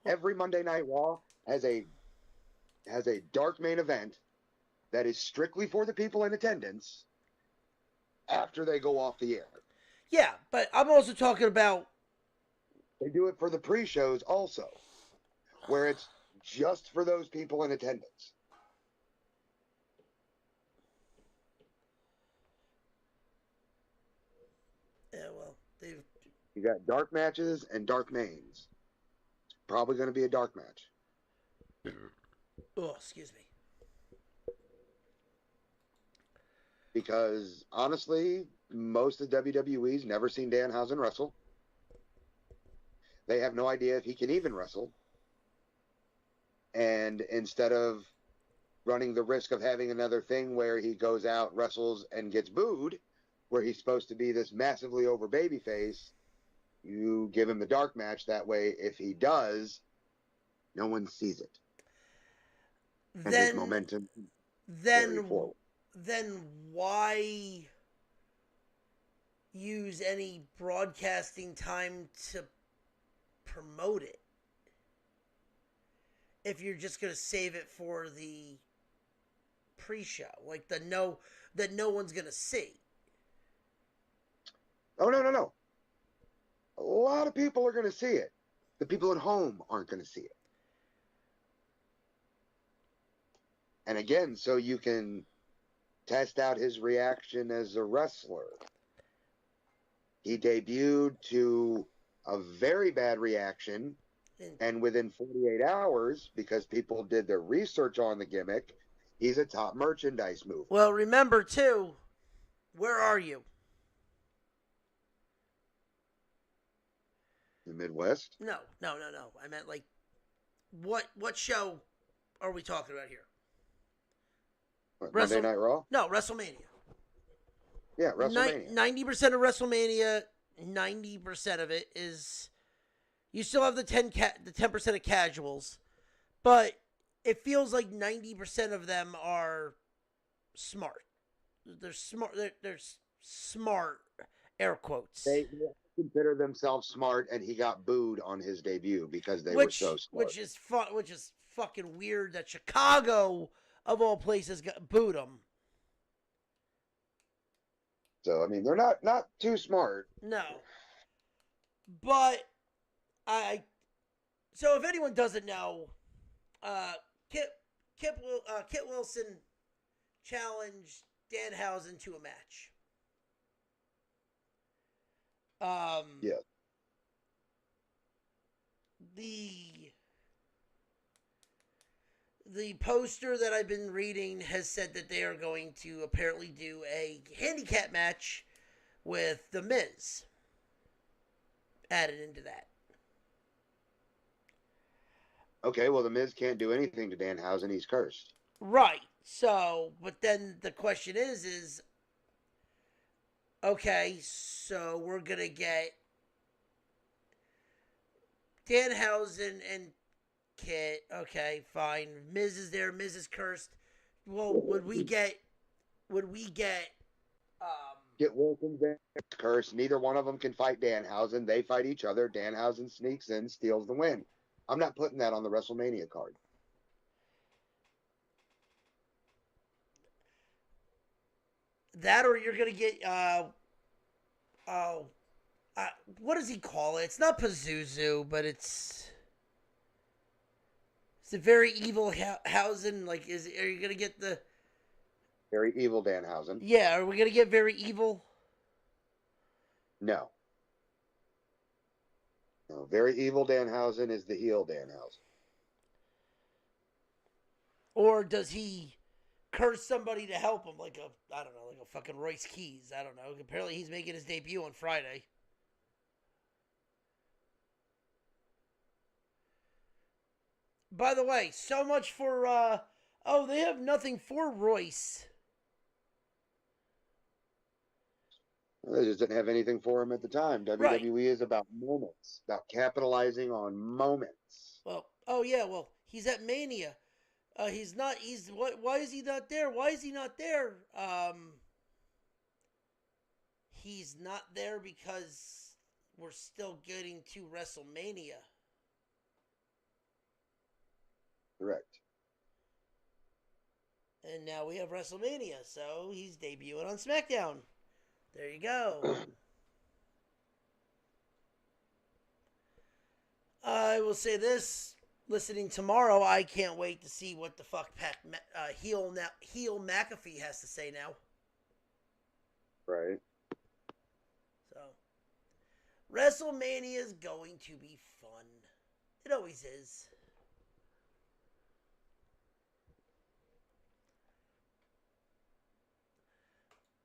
Every Monday Night Raw has a dark main event that is strictly for the people in attendance after they go off the air.
Yeah, but I'm also talking about
They do it for the pre-shows also, where it's just for those people in attendance.
Yeah, well, they've...
You got dark matches and dark mains. It's probably going to be a dark match.
Oh, excuse me.
Because, honestly, most of WWE's never seen Danhausen wrestle. They have no idea if he can even wrestle. And instead of running the risk of having another thing where he goes out, wrestles, and gets booed, where he's supposed to be this massively over babyface, you give him the dark match. That way, if he does, no one sees it. And his momentum carry forward.
Then why use any broadcasting time to promote it if you're just going to save it for the pre-show, like that no one's going to see?
Oh, no. A lot of people are going to see it. The people at home aren't going to see it. And again, so you can test out his reaction as a wrestler. He debuted to a very bad reaction, and within 48 hours, because people did their research on the gimmick, he's a top merchandise move.
Well, remember, too, where are you?
The Midwest?
No. I meant, like, what show are we talking about here?
What, Monday Night Raw?
No, WrestleMania.
Yeah, WrestleMania.
90% of WrestleMania, 90% of it is... You still have the 10% of casuals, but it feels like 90% of them are smart. They're smart. They're smart, air quotes.
They consider themselves smart, and he got booed on his debut because they were so smart.
Which is fucking weird that Chicago, of all places, booed him.
So, I mean, they're not too smart.
No. But so if anyone doesn't know, Kit Wilson challenged Danhausen to a match.
Yeah.
The poster that I've been reading has said that they are going to apparently do a handicap match with The Miz added into that.
Okay, well, The Miz can't do anything to Danhausen. He's cursed.
Right. So, but then the question is, okay, so we're going to get Danhausen and Kit. Okay, fine. Miz is there. Miz is cursed. Well, would we get
Get Wilson cursed. Neither one of them can fight Danhausen. They fight each other. Danhausen sneaks in, steals the win. I'm not putting that on the WrestleMania card.
That, or you're gonna get what does he call it? It's not Pazuzu, but it's a very evil Hausen. Like, are you gonna get the
very evil Danhausen?
Yeah, are we gonna get very evil?
No. No, very evil Danhausen is the heel Danhausen.
Or does he curse somebody to help him, like a fucking Royce Keys? I don't know. Apparently, he's making his debut on Friday. By the way, so much for they have nothing for Royce.
They just didn't have anything for him at the time. WWE is about moments, about capitalizing on moments.
Well, he's at Mania. He's not. Why is he not there? Why is he not there? He's not there because we're still getting to WrestleMania.
Correct.
And now we have WrestleMania, so he's debuting on SmackDown. There you go. I will say this: listening tomorrow, I can't wait to see what the fuck heel McAfee has to say now.
Right.
So, WrestleMania is going to be fun. It always is.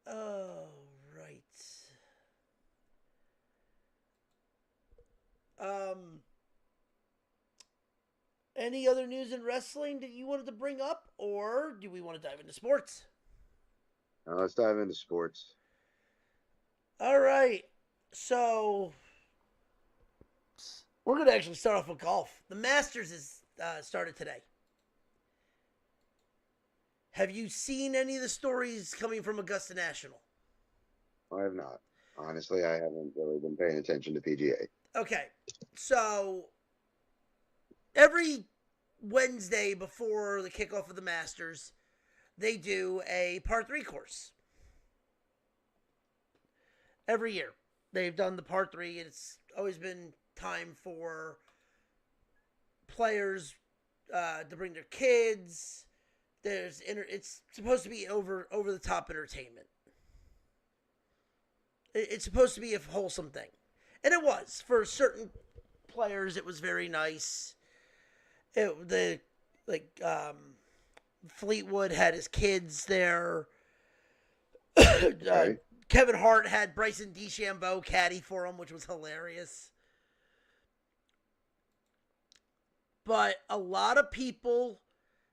Oh, right. Any other news in wrestling that you wanted to bring up, or do we want to dive into sports?
Let's dive into sports.
All right. So, we're going to actually start off with golf. The Masters is started today. Have you seen any of the stories coming from Augusta National?
I have not. Honestly, I haven't really been paying attention to PGA.
Okay. So, every Wednesday before the kickoff of the Masters, they do a par 3 course. Every year. They've done the par 3. It's always been time for players to bring their kids. It's supposed to be over the top entertainment. It's supposed to be a wholesome thing. And it was. For certain players, it was very nice. Fleetwood had his kids there.
Okay.
Kevin Hart had Bryson DeChambeau caddy for him, which was hilarious. But a lot of people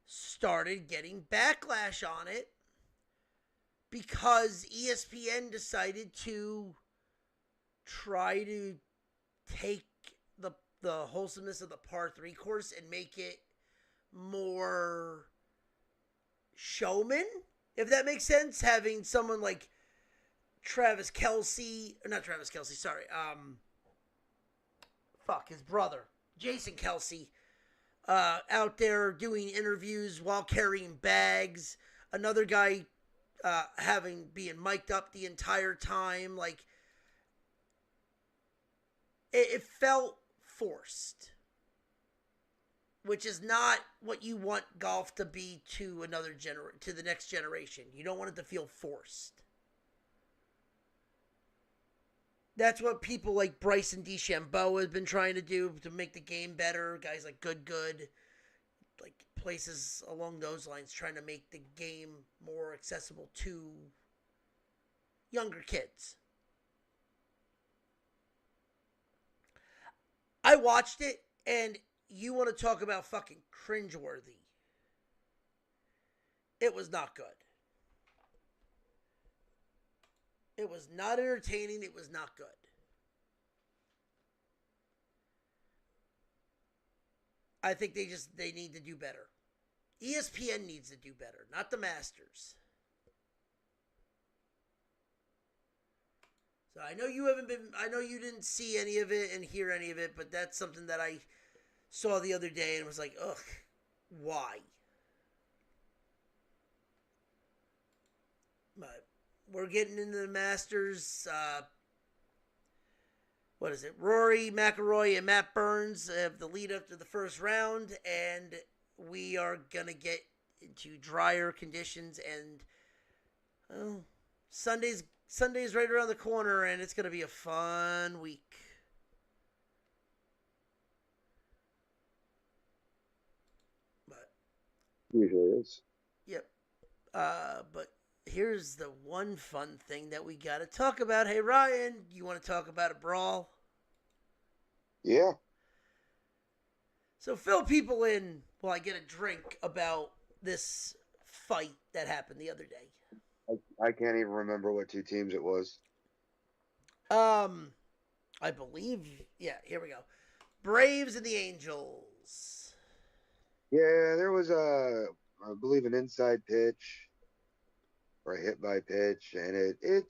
started getting backlash on it because ESPN decided to try to take the wholesomeness of the par 3 course and make it more showman, if that makes sense. Having someone like Travis Kelce, or not Travis Kelce, sorry, his brother, Jason Kelce, out there doing interviews while carrying bags. Another guy being mic'd up the entire time. Like, it felt forced, which is not what you want golf to be to to the next generation. You don't want it to feel forced. That's what people like Bryson DeChambeau have been trying to do to make the game better. Guys like Good, like places along those lines, trying to make the game more accessible to younger kids. I watched it, and you want to talk about fucking cringeworthy. It was not good. It was not entertaining. It was not good. I think they need to do better. ESPN needs to do better, not the Masters. So I know you didn't see any of it and hear any of it, but that's something that I saw the other day and was like, ugh, why? But we're getting into the Masters. What is it? Rory McIlroy and Matt Burns have the lead up to the first round, and we are gonna get into drier conditions. And Sunday's right around the corner, and it's gonna be a fun week. But
usually is.
Yep. But here's the one fun thing that we got to talk about. Hey, Ryan, you want to talk about a brawl?
Yeah.
So fill people in while I get a drink about this fight that happened the other day.
I can't even remember what two teams it was.
I believe, yeah, here we go. Braves and the Angels.
Yeah, there was I believe an inside pitch or a hit by pitch, and it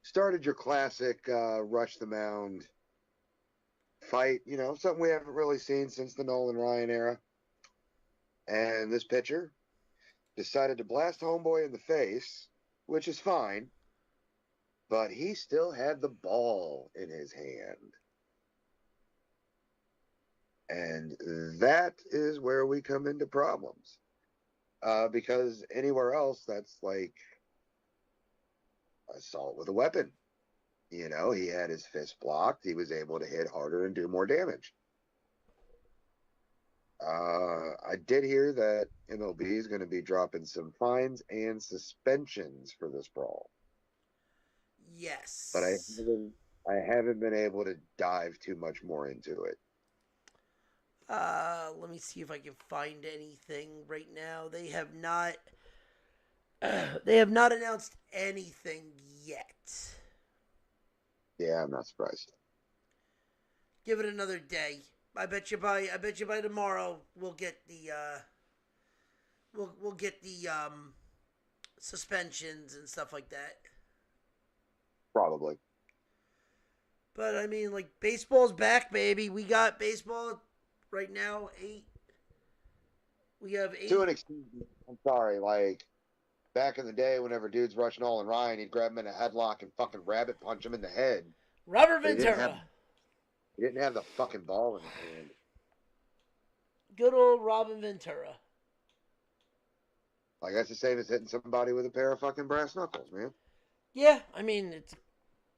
started your classic rush the mound fight, something we haven't really seen since the Nolan Ryan era. And this pitcher decided to blast homeboy in the face, which is fine, but he still had the ball in his hand. And that is where we come into problems. Because anywhere else, that's like assault with a weapon. You know, he had his fist blocked. He was able to hit harder and do more damage. I did hear that MLB is going to be dropping some fines and suspensions for this brawl, but
Yes.
I haven't been able to dive too much more into it.
Let me see if I can find anything right now. They have not. They have not announced anything yet.
Yeah, I'm not surprised.
Give it another day. I bet you by tomorrow we'll get the we'll get the suspensions and stuff like that.
Probably
But I mean, like, baseball's back, baby. We got baseball right now. We have
to
eight.
an extent. I'm sorry, like back in the day, whenever dudes rushing Nolan Ryan, he'd grab him in a headlock and fucking rabbit punch him in the head.
Robert
But
Ventura.
he didn't have the fucking ball in his hand.
Good old Robin Ventura.
Like that's the same as hitting somebody with a pair of fucking brass knuckles, man.
Yeah, I mean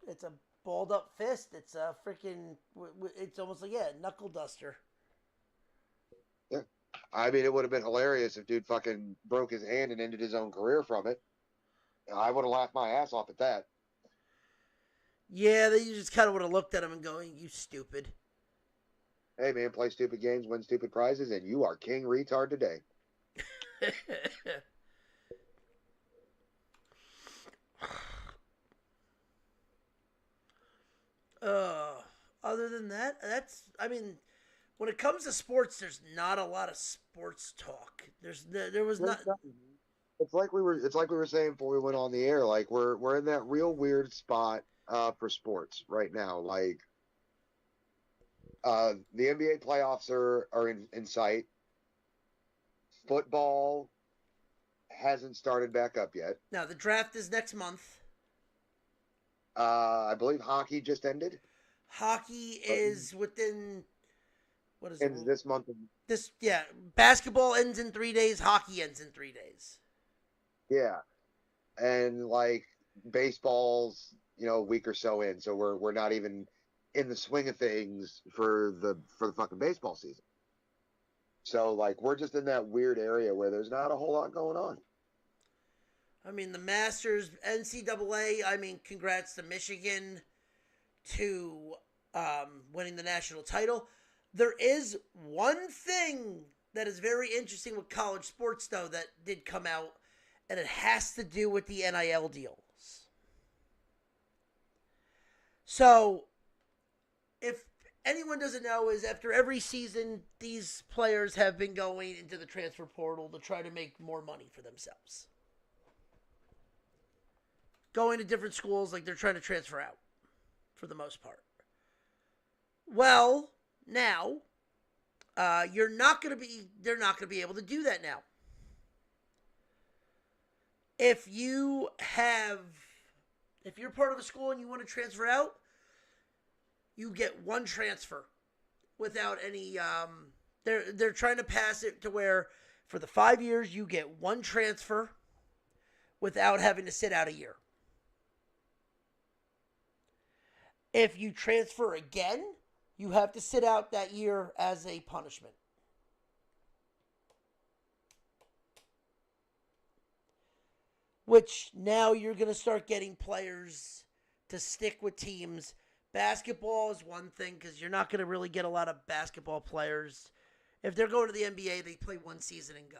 it's a balled up fist. It's a freaking. It's almost like, yeah, knuckle duster.
Yeah. I mean, it would have been hilarious if dude fucking broke his hand and ended his own career from it. I would have laughed my ass off at that.
Yeah, they just kind of would have looked at him and going, "You stupid."
Hey man, play stupid games, win stupid prizes, and you are king retard today.
uh, Other than that, I mean, when it comes to sports, there's not a lot of sports talk. There was not.
It's like we were saying before we went on the air. Like we're in that real weird spot for sports right now. Like the NBA playoffs are in sight. Football hasn't started back up yet.
Now the draft is next month.
I believe hockey just ended.
Hockey is within what is it?
Ends this month.
This, yeah, basketball ends in 3 days. Hockey ends in 3 days.
Yeah, and like baseball's a week or so in, so we're not even in the swing of things for the fucking baseball season. So like we're just in that weird area where there's not a whole lot going on.
I mean, the Masters, NCAA. I mean, congrats to Michigan to winning the national title. There is one thing that is very interesting with college sports, though, that did come out, and it has to do with the NIL deals. So, if anyone doesn't know, is after every season, these players have been going into the transfer portal to try to make more money for themselves. Going to different schools, like they're trying to transfer out, for the most part. Well, now, they're not going to be able to do that now. If you're part of a school and you want to transfer out, you get one transfer without any. They're trying to pass it to where for the 5 years you get one transfer without having to sit out a year. If you transfer again, you have to sit out that year as a punishment. Which now you're going to start getting players to stick with teams. Basketball is one thing because you're not going to really get a lot of basketball players. If they're going to the NBA, they play one season and go.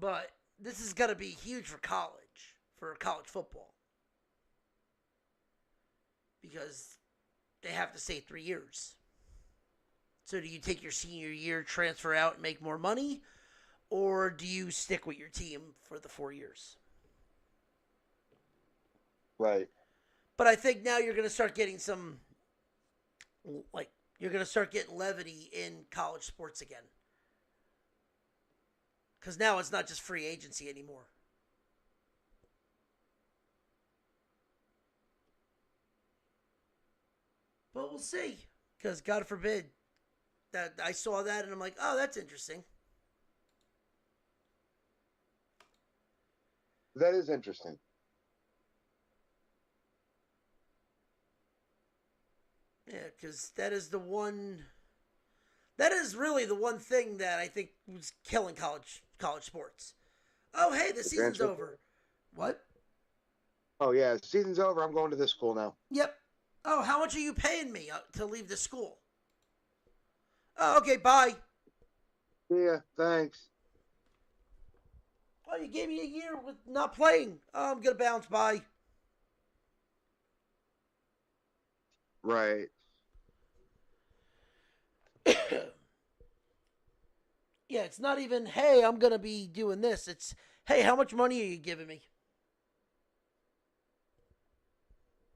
But this is going to be huge for college football. Because they have to stay 3 years. So do you take your senior year, transfer out, and make more money? Or do you stick with your team for the 4 years?
Right.
But I think now you're going to start getting levity in college sports again. Because now it's not just free agency anymore. but we'll see. Because God forbid that I saw that and I'm like, oh, that's interesting.
That is interesting.
Yeah, because that is the one. That is really the one thing that I think was killing college sports. Oh, hey, the season's over. What?
Oh yeah, season's over. I'm going to this school now.
Yep. Oh, how much are you paying me to leave the school? Oh, okay, bye.
Yeah, thanks.
Oh, you gave me a year with not playing. Oh, I'm gonna bounce. Bye.
Right.
Yeah, it's not even, hey, I'm gonna be doing this. It's, hey, how much money are you giving me?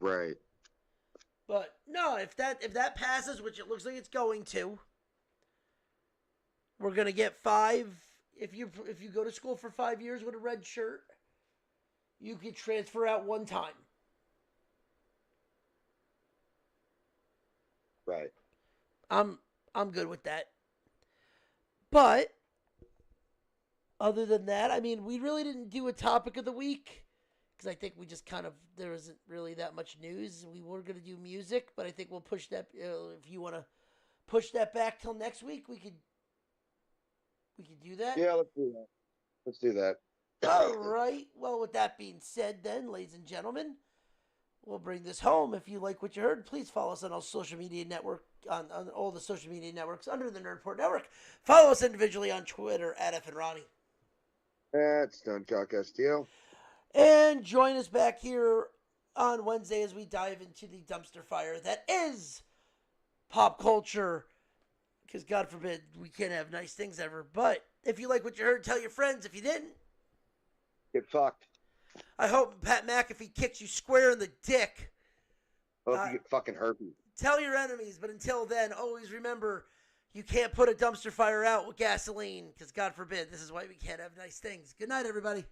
Right.
But no, if that passes, which it looks like it's going to, we're gonna get 5. If you go to school for 5 years with a red shirt, you can transfer out one time.
Right.
I'm good with that. But other than that, I mean, we really didn't do a topic of the week because I think we just kind of, there isn't really that much news. We were going to do music, but I think we'll push that, if you want to push that back till next week, we could do that.
Yeah, let's do that.
All right. Well, with that being said, then, ladies and gentlemen, we'll bring this home. If you like what you heard, please follow us on all social media network, on all the social media networks under the Nerdport Network. Follow us individually on Twitter at F and Ronnie.
That's Stone Chalk STL.
And join us back here on Wednesday as we dive into the dumpster fire that is pop culture. Because God forbid we can't have nice things ever. But if you like what you heard, tell your friends. If you didn't,
get fucked.
I hope Pat McAfee kicks you square in the dick.
Hope you get fucking herpes.
Tell your enemies, but until then, always remember, you can't put a dumpster fire out with gasoline, because God forbid, this is why we can't have nice things. Good night, everybody.